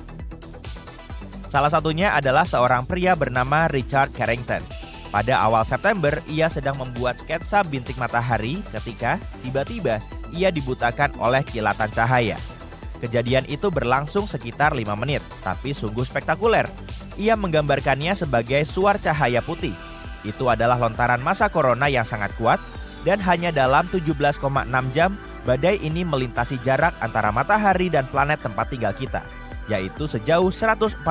[SPEAKER 3] Salah satunya adalah seorang pria bernama Richard Carrington. Pada awal September, ia sedang membuat sketsa bintik matahari ketika tiba-tiba ia dibutakan oleh kilatan cahaya. Kejadian itu berlangsung sekitar 5 menit, tapi sungguh spektakuler. Ia menggambarkannya sebagai suar cahaya putih. Itu adalah lontaran massa corona yang sangat kuat, dan hanya dalam 17,6 jam, badai ini melintasi jarak antara matahari dan planet tempat tinggal kita. yaitu sejauh 145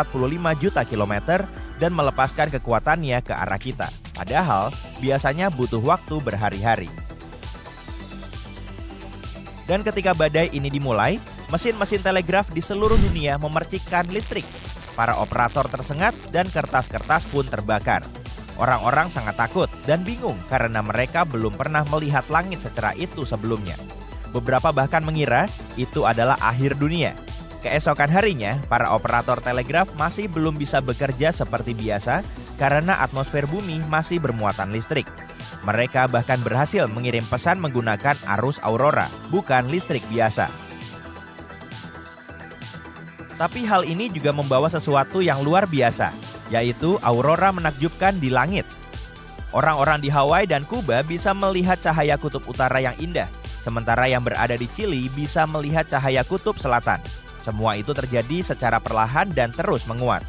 [SPEAKER 3] juta kilometer dan melepaskan kekuatannya ke arah kita. Padahal, biasanya butuh waktu berhari-hari. Dan ketika badai ini dimulai, mesin-mesin telegraf di seluruh dunia memercikkan listrik. Para operator tersengat dan kertas-kertas pun terbakar. Orang-orang sangat takut dan bingung karena mereka belum pernah melihat langit secerah itu sebelumnya. Beberapa bahkan mengira itu adalah akhir dunia. Keesokan harinya, para operator telegraf masih belum bisa bekerja seperti biasa karena atmosfer bumi masih bermuatan listrik. Mereka bahkan berhasil mengirim pesan menggunakan arus aurora, bukan listrik biasa. Tapi hal ini juga membawa sesuatu yang luar biasa, yaitu aurora menakjubkan di langit. Orang-orang di Hawaii dan Kuba bisa melihat cahaya kutub utara yang indah, sementara yang berada di Chili bisa melihat cahaya kutub selatan. Semua itu terjadi secara perlahan dan terus menguat.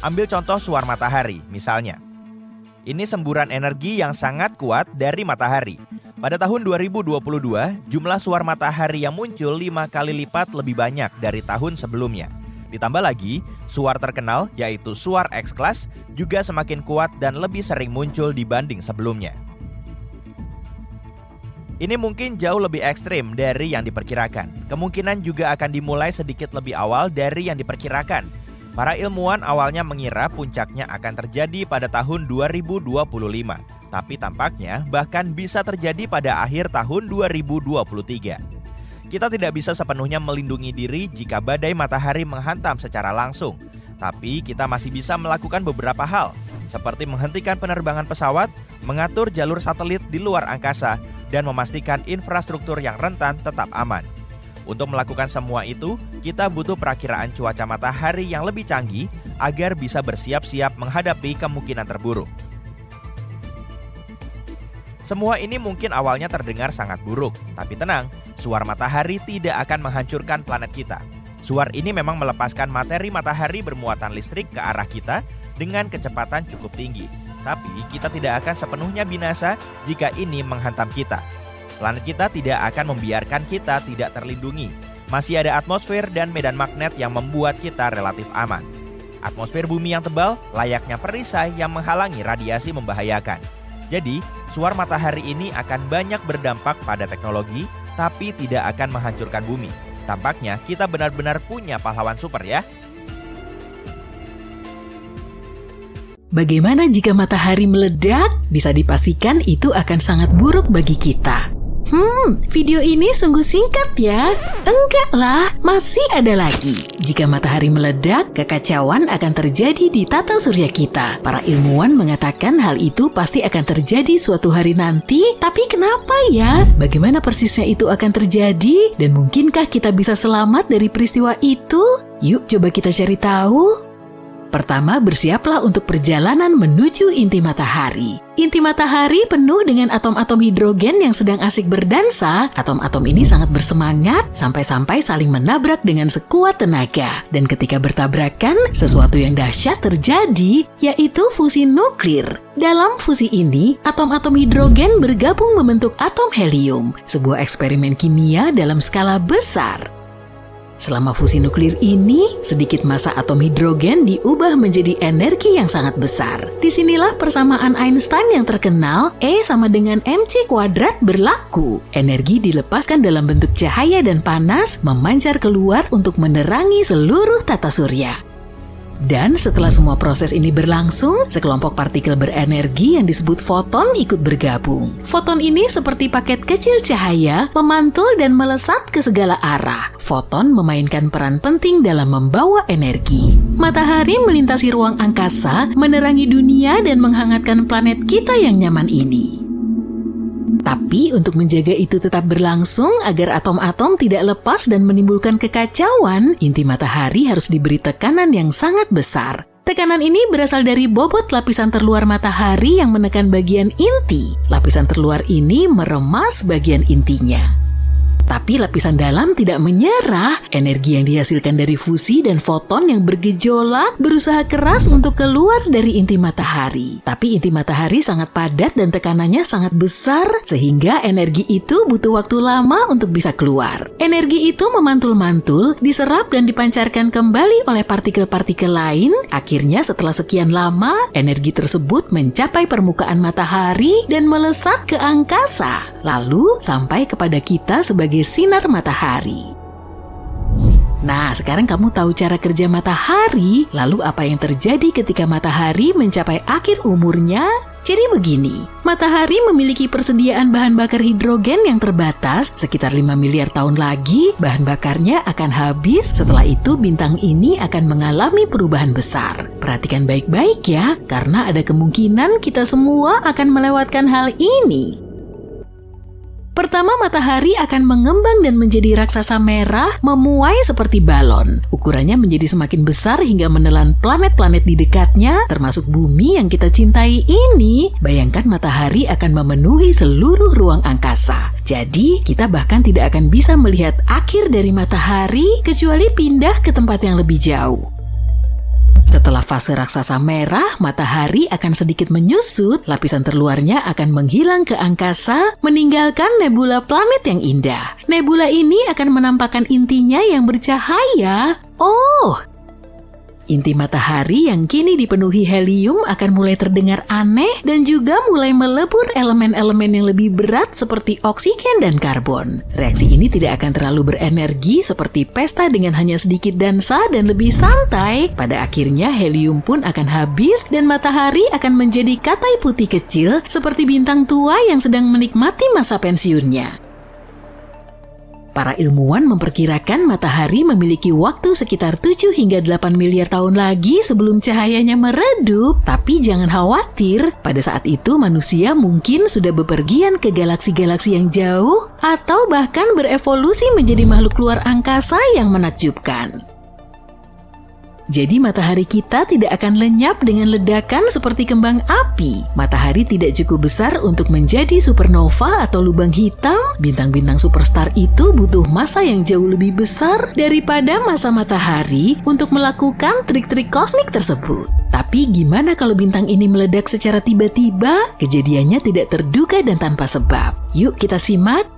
[SPEAKER 3] Ambil contoh suar matahari, misalnya. Ini semburan energi yang sangat kuat dari matahari. Pada tahun 2022, jumlah suar matahari yang muncul 5 kali lipat lebih banyak dari tahun sebelumnya. Ditambah lagi, suar terkenal yaitu suar X-Class juga semakin kuat dan lebih sering muncul dibanding sebelumnya. Ini mungkin jauh lebih ekstrim dari yang diperkirakan. Kemungkinan juga akan dimulai sedikit lebih awal dari yang diperkirakan. Para ilmuwan awalnya mengira puncaknya akan terjadi pada tahun 2025. Tapi tampaknya bahkan bisa terjadi pada akhir tahun 2023. Kita tidak bisa sepenuhnya melindungi diri jika badai matahari menghantam secara langsung. Tapi kita masih bisa melakukan beberapa hal, seperti menghentikan penerbangan pesawat, mengatur jalur satelit di luar angkasa, dan memastikan infrastruktur yang rentan tetap aman. Untuk melakukan semua itu, kita butuh perakiraan cuaca matahari yang lebih canggih agar bisa bersiap-siap menghadapi kemungkinan terburuk. Semua ini mungkin awalnya terdengar sangat buruk, tapi tenang, suar matahari tidak akan menghancurkan planet kita. Suar ini memang melepaskan materi matahari bermuatan listrik ke arah kita dengan kecepatan cukup tinggi. Tapi kita tidak akan sepenuhnya binasa jika ini menghantam kita. Planet kita tidak akan membiarkan kita tidak terlindungi. Masih ada atmosfer dan medan magnet yang membuat kita relatif aman. Atmosfer bumi yang tebal layaknya perisai yang menghalangi radiasi membahayakan. Jadi, suar matahari ini akan banyak berdampak pada teknologi, tapi tidak akan menghancurkan bumi. Tampaknya kita benar-benar punya pahlawan super ya.
[SPEAKER 1] Bagaimana jika matahari meledak? Bisa dipastikan itu akan sangat buruk bagi kita. Video ini sungguh singkat ya. Enggak lah, masih ada lagi. Jika matahari meledak, kekacauan akan terjadi di tata surya kita. Para ilmuwan mengatakan hal itu pasti akan terjadi suatu hari nanti. Tapi kenapa ya? Bagaimana persisnya itu akan terjadi? Dan mungkinkah kita bisa selamat dari peristiwa itu? Yuk coba kita cari tahu. Pertama, bersiaplah untuk perjalanan menuju inti matahari. Inti matahari penuh dengan atom-atom hidrogen yang sedang asik berdansa. Atom-atom ini sangat bersemangat sampai-sampai saling menabrak dengan sekuat tenaga. Dan ketika bertabrakan, sesuatu yang dahsyat terjadi, yaitu fusi nuklir. Dalam fusi ini, atom-atom hidrogen bergabung membentuk atom helium, sebuah eksperimen kimia dalam skala besar. Selama fusi nuklir ini, sedikit massa atom hidrogen diubah menjadi energi yang sangat besar. Disinilah persamaan Einstein yang terkenal, E sama dengan mc kuadrat berlaku. Energi dilepaskan dalam bentuk cahaya dan panas, memancar keluar untuk menerangi seluruh tata surya. Dan setelah semua proses ini berlangsung, sekelompok partikel berenergi yang disebut foton ikut bergabung. Foton ini seperti paket kecil cahaya, memantul dan melesat ke segala arah. Foton memainkan peran penting dalam membawa energi. Matahari melintasi ruang angkasa, menerangi dunia dan menghangatkan planet kita yang nyaman ini. Tapi untuk menjaga itu tetap berlangsung agar atom-atom tidak lepas dan menimbulkan kekacauan, inti matahari harus diberi tekanan yang sangat besar. Tekanan ini berasal dari bobot lapisan terluar matahari yang menekan bagian inti. Lapisan terluar ini meremas bagian intinya. Tapi lapisan dalam tidak menyerah. Energi yang dihasilkan dari fusi dan foton yang bergejolak berusaha keras untuk keluar dari inti matahari. Tapi inti matahari sangat padat dan tekanannya sangat besar, sehingga energi itu butuh waktu lama untuk bisa keluar. Energi itu memantul-mantul, diserap dan dipancarkan kembali oleh partikel-partikel lain. Akhirnya setelah sekian lama, energi tersebut mencapai permukaan matahari dan melesat ke angkasa, lalu sampai kepada kita sebagai sinar matahari. Nah, sekarang kamu tahu cara kerja matahari, lalu apa yang terjadi ketika matahari mencapai akhir umurnya? Jadi begini, matahari memiliki persediaan bahan bakar hidrogen yang terbatas, sekitar 5 miliar tahun lagi bahan bakarnya akan habis. Setelah itu bintang ini akan mengalami perubahan besar. Perhatikan baik-baik ya, karena ada kemungkinan kita semua akan melewatkan hal ini. Pertama, matahari akan mengembang dan menjadi raksasa merah, memuai seperti balon. Ukurannya menjadi semakin besar hingga menelan planet-planet di dekatnya, termasuk bumi yang kita cintai ini. Bayangkan matahari akan memenuhi seluruh ruang angkasa. Jadi, kita bahkan tidak akan bisa melihat akhir dari matahari kecuali pindah ke tempat yang lebih jauh. Setelah fase raksasa merah, matahari akan sedikit menyusut, lapisan terluarnya akan menghilang ke angkasa, meninggalkan nebula planet yang indah. Nebula ini akan menampakkan intinya yang bercahaya. Inti matahari yang kini dipenuhi helium akan mulai terdengar aneh dan juga mulai melebur elemen-elemen yang lebih berat seperti oksigen dan karbon. Reaksi ini tidak akan terlalu berenergi seperti pesta dengan hanya sedikit dansa dan lebih santai. Pada akhirnya helium pun akan habis dan matahari akan menjadi katai putih kecil seperti bintang tua yang sedang menikmati masa pensiunnya. Para ilmuwan memperkirakan matahari memiliki waktu sekitar 7 hingga 8 miliar tahun lagi sebelum cahayanya meredup. Tapi jangan khawatir, pada saat itu manusia mungkin sudah bepergian ke galaksi-galaksi yang jauh atau bahkan berevolusi menjadi makhluk luar angkasa yang menakjubkan. Jadi matahari kita tidak akan lenyap dengan ledakan seperti kembang api. Matahari tidak cukup besar untuk menjadi supernova atau lubang hitam. Bintang-bintang superstar itu butuh massa yang jauh lebih besar daripada massa matahari untuk melakukan trik-trik kosmik tersebut. Tapi gimana kalau bintang ini meledak secara tiba-tiba? Kejadiannya tidak terduga dan tanpa sebab. Yuk kita simak.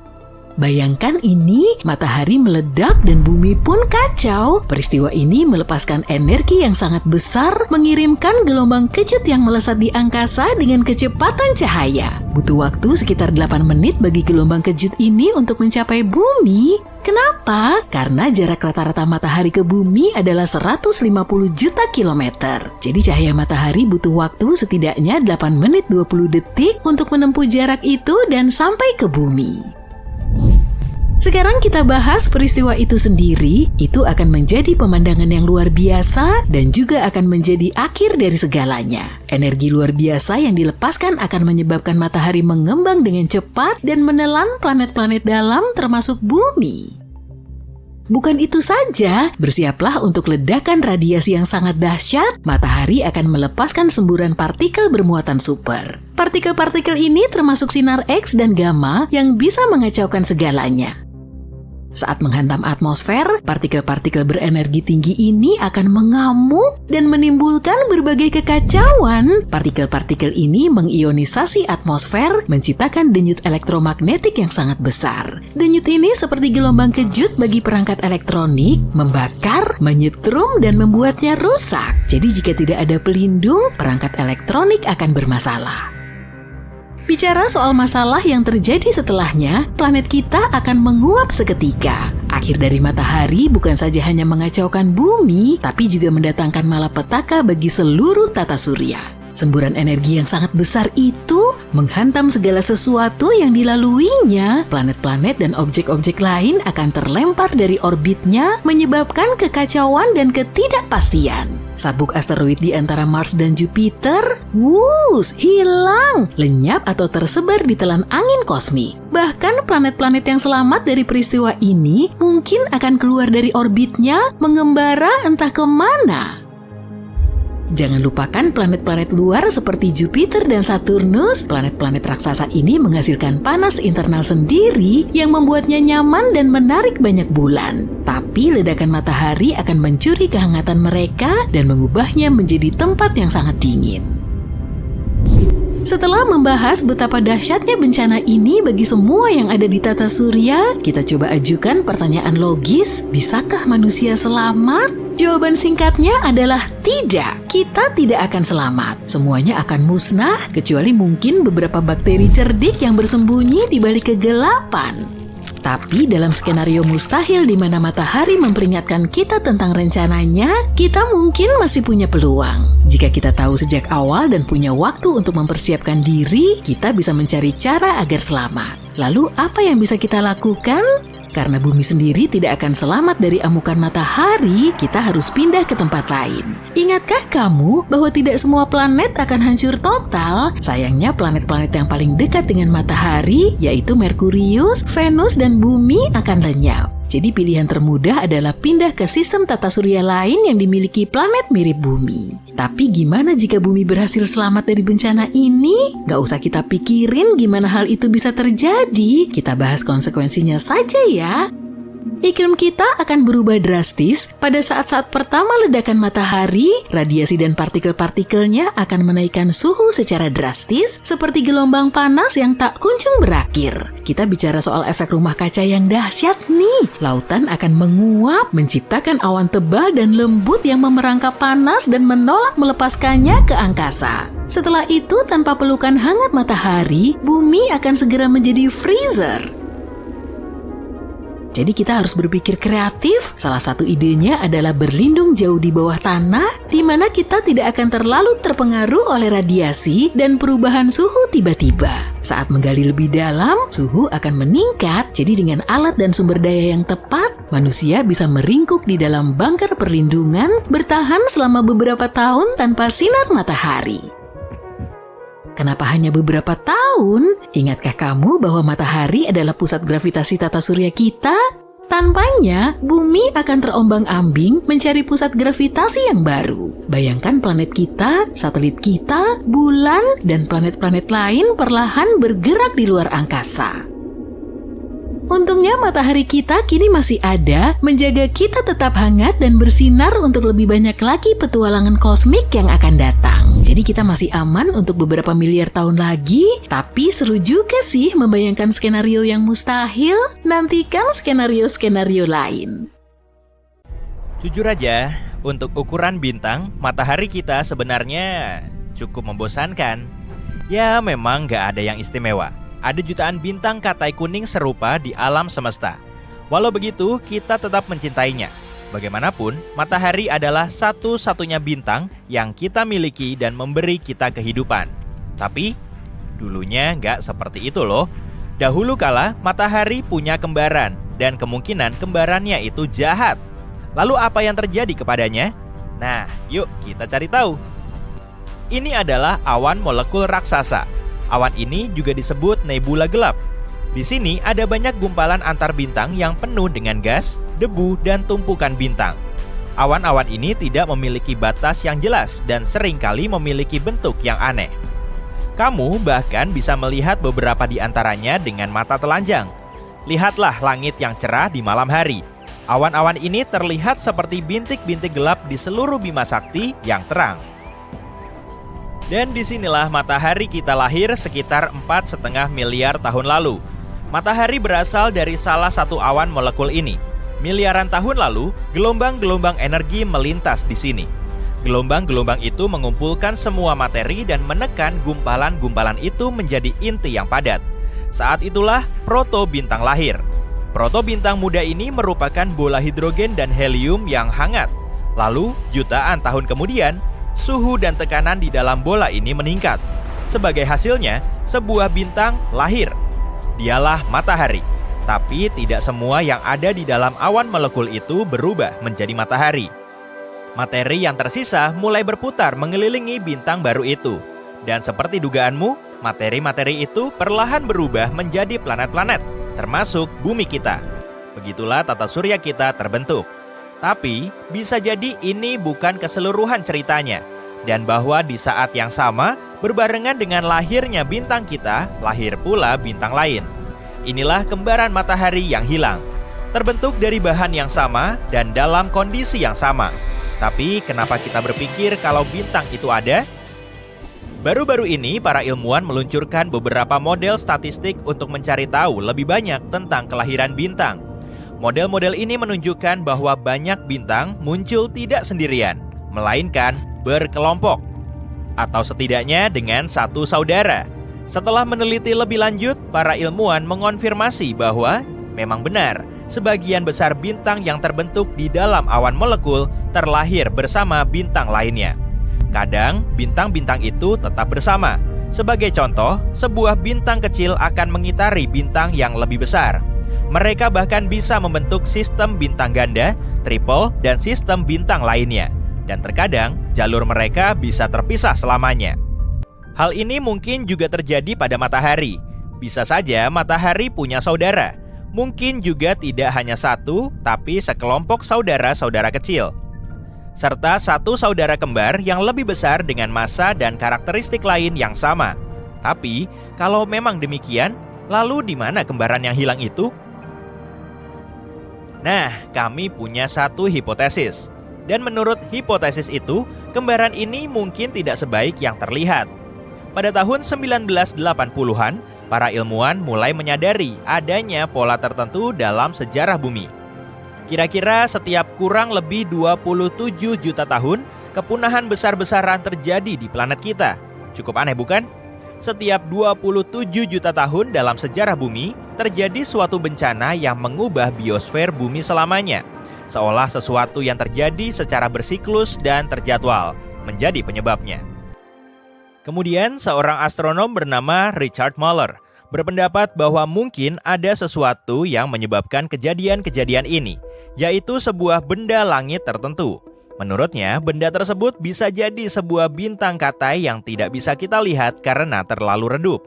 [SPEAKER 1] Bayangkan ini, matahari meledak dan bumi pun kacau. Peristiwa ini melepaskan energi yang sangat besar, mengirimkan gelombang kejut yang melesat di angkasa dengan kecepatan cahaya. Butuh waktu sekitar 8 menit bagi gelombang kejut ini untuk mencapai bumi. Kenapa? Karena jarak rata-rata matahari ke bumi adalah 150 juta kilometer. Jadi cahaya matahari butuh waktu setidaknya 8 menit 20 detik untuk menempuh jarak itu dan sampai ke bumi. Sekarang kita bahas peristiwa itu sendiri. Itu akan menjadi pemandangan yang luar biasa dan juga akan menjadi akhir dari segalanya. Energi luar biasa yang dilepaskan akan menyebabkan matahari mengembang dengan cepat dan menelan planet-planet dalam termasuk bumi. Bukan itu saja, bersiaplah untuk ledakan radiasi yang sangat dahsyat. Matahari akan melepaskan semburan partikel bermuatan super. Partikel-partikel ini termasuk sinar X dan gamma yang bisa mengacaukan segalanya. Saat menghantam atmosfer, partikel-partikel berenergi tinggi ini akan mengamuk dan menimbulkan berbagai kekacauan. Partikel-partikel ini mengionisasi atmosfer, menciptakan denyut elektromagnetik yang sangat besar. Denyut ini seperti gelombang kejut bagi perangkat elektronik, membakar, menyetrum, dan membuatnya rusak. Jadi jika tidak ada pelindung, perangkat elektronik akan bermasalah. Bicara soal masalah yang terjadi setelahnya, planet kita akan menguap seketika. Akhir dari matahari bukan saja hanya mengacaukan bumi, tapi juga mendatangkan malapetaka bagi seluruh tata surya. Semburan energi yang sangat besar itu menghantam segala sesuatu yang dilaluinya. Planet-planet dan objek-objek lain akan terlempar dari orbitnya, menyebabkan kekacauan dan ketidakpastian. Sabuk asteroid di antara Mars dan Jupiter, hilang, lenyap atau tersebar di telan angin kosmik. Bahkan planet-planet yang selamat dari peristiwa ini mungkin akan keluar dari orbitnya, mengembara entah kemana. Jangan lupakan planet-planet luar seperti Jupiter dan Saturnus. Planet-planet raksasa ini menghasilkan panas internal sendiri yang membuatnya nyaman dan menarik banyak bulan. Tapi ledakan matahari akan mencuri kehangatan mereka dan mengubahnya menjadi tempat yang sangat dingin. Setelah membahas betapa dahsyatnya bencana ini bagi semua yang ada di tata surya, kita coba ajukan pertanyaan logis, bisakah manusia selamat? Jawaban singkatnya adalah tidak. Kita tidak akan selamat. Semuanya akan musnah, kecuali mungkin beberapa bakteri cerdik yang bersembunyi di balik kegelapan. Tapi dalam skenario mustahil di mana matahari memperingatkan kita tentang rencananya, kita mungkin masih punya peluang. Jika kita tahu sejak awal dan punya waktu untuk mempersiapkan diri, kita bisa mencari cara agar selamat. Lalu apa yang bisa kita lakukan? Karena bumi sendiri tidak akan selamat dari amukan matahari, kita harus pindah ke tempat lain. Ingatkah kamu bahwa tidak semua planet akan hancur total? Sayangnya planet-planet yang paling dekat dengan matahari, yaitu Merkurius, Venus, dan bumi akan lenyap. Jadi pilihan termudah adalah pindah ke sistem tata surya lain yang dimiliki planet mirip bumi. Tapi gimana jika bumi berhasil selamat dari bencana ini? Gak usah kita pikirin gimana hal itu bisa terjadi. Kita bahas konsekuensinya saja ya. Iklim kita akan berubah drastis pada saat-saat pertama ledakan matahari. Radiasi dan partikel-partikelnya akan menaikkan suhu secara drastis seperti gelombang panas yang tak kunjung berakhir. Kita bicara soal efek rumah kaca yang dahsyat nih. Lautan akan menguap, menciptakan awan tebal dan lembut yang memerangkap panas dan menolak melepaskannya ke angkasa. Setelah itu, tanpa pelukan hangat matahari, bumi akan segera menjadi freezer. Jadi kita harus berpikir kreatif. Salah satu idenya adalah berlindung jauh di bawah tanah, di mana kita tidak akan terlalu terpengaruh oleh radiasi dan perubahan suhu tiba-tiba. Saat menggali lebih dalam, suhu akan meningkat. Jadi dengan alat dan sumber daya yang tepat, manusia bisa meringkuk di dalam bunker perlindungan, bertahan selama beberapa tahun tanpa sinar matahari. Kenapa hanya beberapa tahun? Ingatkah kamu bahwa matahari adalah pusat gravitasi tata surya kita? Tanpanya, bumi akan terombang-ambing mencari pusat gravitasi yang baru. Bayangkan planet kita, satelit kita, bulan, dan planet-planet lain perlahan bergerak di luar angkasa. Untungnya matahari kita kini masih ada, menjaga kita tetap hangat dan bersinar untuk lebih banyak lagi petualangan kosmik yang akan datang. Jadi kita masih aman untuk beberapa miliar tahun lagi, tapi seru juga sih membayangkan skenario yang mustahil. Nantikan skenario-skenario lain.
[SPEAKER 3] Jujur aja, untuk ukuran bintang, matahari kita sebenarnya cukup membosankan. Ya memang gak ada yang istimewa. Ada jutaan bintang katai kuning serupa di alam semesta. Walau begitu, kita tetap mencintainya. Bagaimanapun, matahari adalah satu-satunya bintang yang kita miliki dan memberi kita kehidupan. Tapi, dulunya nggak seperti itu loh. Dahulu kala, matahari punya kembaran, dan kemungkinan kembarannya itu jahat. Lalu apa yang terjadi kepadanya? Nah, yuk kita cari tahu. Ini adalah awan molekul raksasa. Awan ini juga disebut nebula gelap. Di sini ada banyak gumpalan antar bintang yang penuh dengan gas, debu, dan tumpukan bintang. Awan-awan ini tidak memiliki batas yang jelas dan seringkali memiliki bentuk yang aneh. Kamu bahkan bisa melihat beberapa di antaranya dengan mata telanjang. Lihatlah langit yang cerah di malam hari. Awan-awan ini terlihat seperti bintik-bintik gelap di seluruh Bima Sakti yang terang. Dan disinilah matahari kita lahir sekitar 4,5 miliar tahun lalu. Matahari berasal dari salah satu awan molekul ini. Miliaran tahun lalu, gelombang-gelombang energi melintas di sini. Gelombang-gelombang itu mengumpulkan semua materi dan menekan gumpalan-gumpalan itu menjadi inti yang padat. Saat itulah protobintang lahir. Protobintang muda ini merupakan bola hidrogen dan helium yang hangat. Lalu, jutaan tahun kemudian, suhu dan tekanan di dalam bola ini meningkat. Sebagai hasilnya, sebuah bintang lahir. Dialah matahari. Tapi tidak semua yang ada di dalam awan molekul itu berubah menjadi matahari. Materi yang tersisa mulai berputar mengelilingi bintang baru itu. Dan seperti dugaanmu, materi-materi itu perlahan berubah menjadi planet-planet, termasuk bumi kita. Begitulah tata surya kita terbentuk. Tapi, bisa jadi ini bukan keseluruhan ceritanya. Dan bahwa di saat yang sama, berbarengan dengan lahirnya bintang kita, lahir pula bintang lain. Inilah kembaran matahari yang hilang. Terbentuk dari bahan yang sama dan dalam kondisi yang sama. Tapi kenapa kita berpikir kalau bintang itu ada? Baru-baru ini, para ilmuwan meluncurkan beberapa model statistik untuk mencari tahu lebih banyak tentang kelahiran bintang. Model-model ini menunjukkan bahwa banyak bintang muncul tidak sendirian, melainkan berkelompok, atau setidaknya dengan satu saudara. Setelah meneliti lebih lanjut, para ilmuwan mengonfirmasi bahwa memang benar, sebagian besar bintang yang terbentuk di dalam awan molekul terlahir bersama bintang lainnya. Kadang, bintang-bintang itu tetap bersama. Sebagai contoh, sebuah bintang kecil akan mengitari bintang yang lebih besar. Mereka bahkan bisa membentuk sistem bintang ganda, triple, dan sistem bintang lainnya. Dan terkadang, jalur mereka bisa terpisah selamanya. Hal ini mungkin juga terjadi pada matahari. Bisa saja matahari punya saudara. Mungkin juga tidak hanya satu, tapi sekelompok saudara-saudara kecil. Serta satu saudara kembar yang lebih besar dengan massa dan karakteristik lain yang sama. Tapi, kalau memang demikian, lalu di mana kembaran yang hilang itu? Nah, kami punya satu hipotesis. Dan menurut hipotesis itu, kembaran ini mungkin tidak sebaik yang terlihat. Pada tahun 1980-an, para ilmuwan mulai menyadari adanya pola tertentu dalam sejarah bumi. Kira-kira setiap kurang lebih 27 juta tahun, kepunahan besar-besaran terjadi di planet kita. Cukup aneh bukan? Setiap 27 juta tahun dalam sejarah bumi, terjadi suatu bencana yang mengubah biosfer bumi selamanya. Seolah sesuatu yang terjadi secara bersiklus dan terjadwal menjadi penyebabnya. Kemudian seorang astronom bernama Richard Muller berpendapat bahwa mungkin ada sesuatu yang menyebabkan kejadian-kejadian ini, yaitu sebuah benda langit tertentu. Menurutnya, benda tersebut bisa jadi sebuah bintang katai yang tidak bisa kita lihat karena terlalu redup.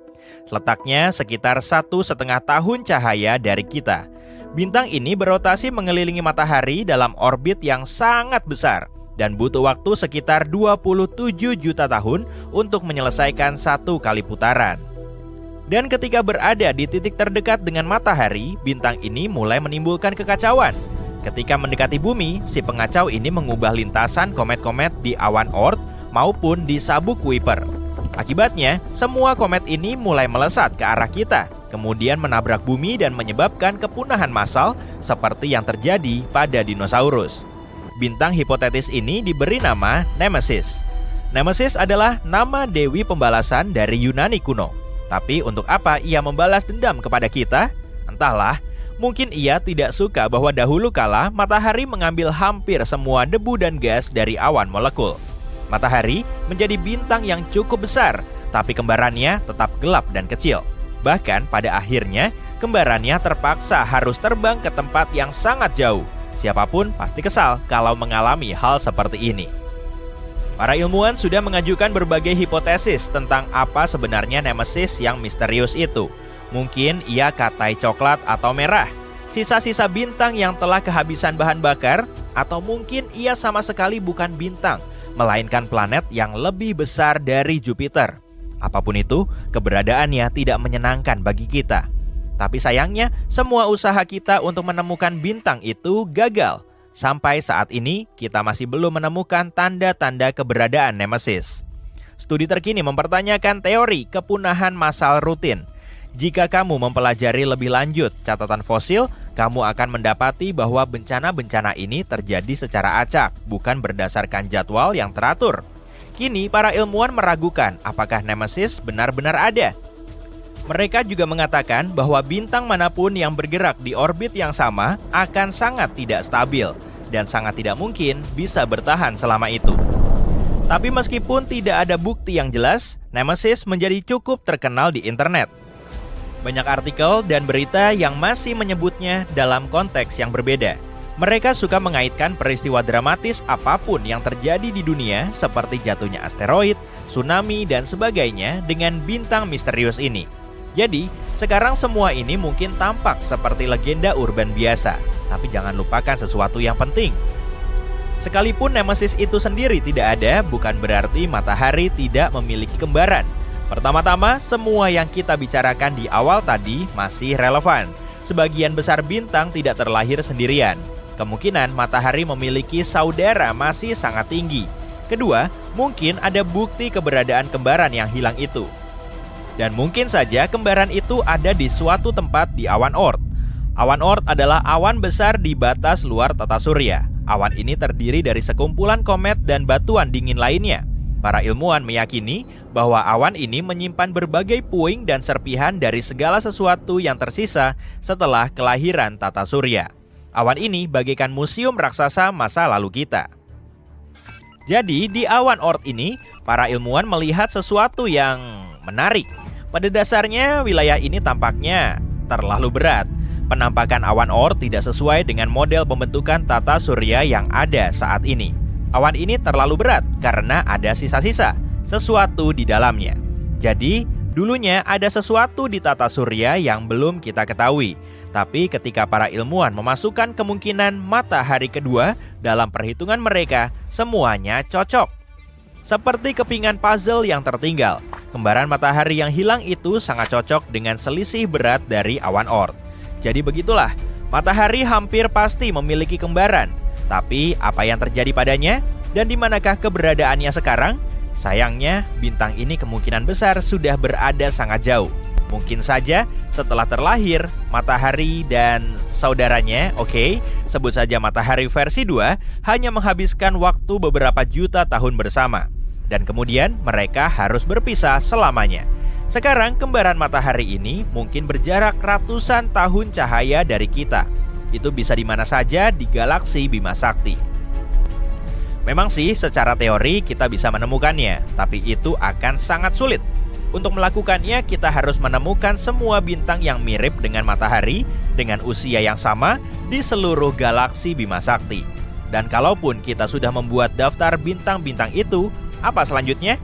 [SPEAKER 3] Letaknya sekitar 1,5 tahun cahaya dari kita. Bintang ini berotasi mengelilingi matahari dalam orbit yang sangat besar dan butuh waktu sekitar 27 juta tahun untuk menyelesaikan satu kali putaran. Dan ketika berada di titik terdekat dengan matahari, bintang ini mulai menimbulkan kekacauan. Ketika mendekati bumi, si pengacau ini mengubah lintasan komet-komet di awan Oort maupun di sabuk Kuiper. Akibatnya, semua komet ini mulai melesat ke arah kita, kemudian menabrak bumi dan menyebabkan kepunahan massal seperti yang terjadi pada dinosaurus. Bintang hipotetis ini diberi nama Nemesis. Nemesis adalah nama dewi pembalasan dari Yunani kuno. Tapi untuk apa ia membalas dendam kepada kita? Entahlah, mungkin ia tidak suka bahwa dahulu kala matahari mengambil hampir semua debu dan gas dari awan molekul. Matahari menjadi bintang yang cukup besar, tapi kembarannya tetap gelap dan kecil. Bahkan pada akhirnya, kembarannya terpaksa harus terbang ke tempat yang sangat jauh. Siapapun pasti kesal kalau mengalami hal seperti ini. Para ilmuwan sudah mengajukan berbagai hipotesis tentang apa sebenarnya Nemesis yang misterius itu. Mungkin ia katai coklat atau merah, sisa-sisa bintang yang telah kehabisan bahan bakar, atau mungkin ia sama sekali bukan bintang, melainkan planet yang lebih besar dari Jupiter. Apapun itu, keberadaannya tidak menyenangkan bagi kita. Tapi sayangnya, semua usaha kita untuk menemukan bintang itu gagal. Sampai saat ini, kita masih belum menemukan tanda-tanda keberadaan Nemesis. Studi terkini mempertanyakan teori kepunahan massal rutin. Jika kamu mempelajari lebih lanjut catatan fosil, kamu akan mendapati bahwa bencana-bencana ini terjadi secara acak, bukan berdasarkan jadwal yang teratur. Kini, para ilmuwan meragukan apakah Nemesis benar-benar ada. Mereka juga mengatakan bahwa bintang manapun yang bergerak di orbit yang sama akan sangat tidak stabil dan sangat tidak mungkin bisa bertahan selama itu. Tapi meskipun tidak ada bukti yang jelas, Nemesis menjadi cukup terkenal di internet. Banyak artikel dan berita yang masih menyebutnya dalam konteks yang berbeda. Mereka suka mengaitkan peristiwa dramatis apapun yang terjadi di dunia seperti jatuhnya asteroid, tsunami, dan sebagainya dengan bintang misterius ini. Jadi, sekarang semua ini mungkin tampak seperti legenda urban biasa, tapi jangan lupakan sesuatu yang penting. Sekalipun Nemesis itu sendiri tidak ada, bukan berarti matahari tidak memiliki kembaran. Pertama-tama, semua yang kita bicarakan di awal tadi masih relevan. Sebagian besar bintang tidak terlahir sendirian. Kemungkinan matahari memiliki saudara masih sangat tinggi. Kedua, mungkin ada bukti keberadaan kembaran yang hilang itu. Dan mungkin saja kembaran itu ada di suatu tempat di awan Oort. Awan Oort adalah awan besar di batas luar tata surya. Awan ini terdiri dari sekumpulan komet dan batuan dingin lainnya. Para ilmuwan meyakini bahwa awan ini menyimpan berbagai puing dan serpihan dari segala sesuatu yang tersisa setelah kelahiran tata surya. Awan ini bagaikan museum raksasa masa lalu kita. Jadi di awan Oort ini, para ilmuwan melihat sesuatu yang menarik. Pada dasarnya, wilayah ini tampaknya terlalu berat. Penampakan awan Oort tidak sesuai dengan model pembentukan tata surya yang ada saat ini. Awan ini terlalu berat karena ada sisa-sisa sesuatu di dalamnya. Jadi, dulunya ada sesuatu di tata surya yang belum kita ketahui. Tapi ketika para ilmuwan memasukkan kemungkinan matahari kedua dalam perhitungan mereka, semuanya cocok. Seperti kepingan puzzle yang tertinggal, kembaran matahari yang hilang itu sangat cocok dengan selisih berat dari awan Oort. Jadi begitulah, matahari hampir pasti memiliki kembaran. Tapi apa yang terjadi padanya? Dan di manakah keberadaannya sekarang? Sayangnya, bintang ini kemungkinan besar sudah berada sangat jauh. Mungkin saja setelah terlahir, matahari dan saudaranya, sebut saja matahari versi 2, hanya menghabiskan waktu beberapa juta tahun bersama. Dan kemudian mereka harus berpisah selamanya. Sekarang kembaran matahari ini mungkin berjarak ratusan tahun cahaya dari kita. Itu bisa di mana saja di galaksi Bima Sakti. Memang sih secara teori kita bisa menemukannya, tapi itu akan sangat sulit. Untuk melakukannya kita harus menemukan semua bintang yang mirip dengan matahari dengan usia yang sama di seluruh galaksi Bima Sakti. Dan kalaupun kita sudah membuat daftar bintang-bintang itu, apa selanjutnya?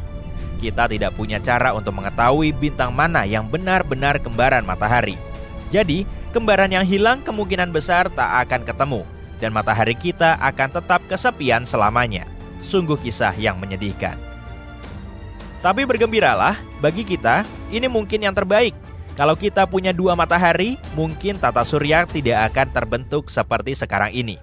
[SPEAKER 3] Kita tidak punya cara untuk mengetahui bintang mana yang benar-benar kembaran matahari. Jadi, kembaran yang hilang kemungkinan besar tak akan ketemu, dan matahari kita akan tetap kesepian selamanya. Sungguh kisah yang menyedihkan. Tapi bergembiralah, bagi kita, ini mungkin yang terbaik. Kalau kita punya 2 matahari, mungkin tata surya tidak akan terbentuk seperti sekarang ini.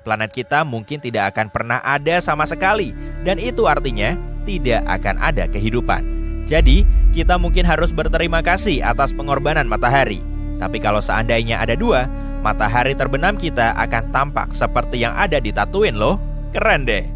[SPEAKER 3] Planet kita mungkin tidak akan pernah ada sama sekali, dan itu artinya tidak akan ada kehidupan. Jadi, kita mungkin harus berterima kasih atas pengorbanan matahari. Tapi kalau seandainya ada 2, matahari terbenam kita akan tampak seperti yang ada di Tatooine loh. Keren deh.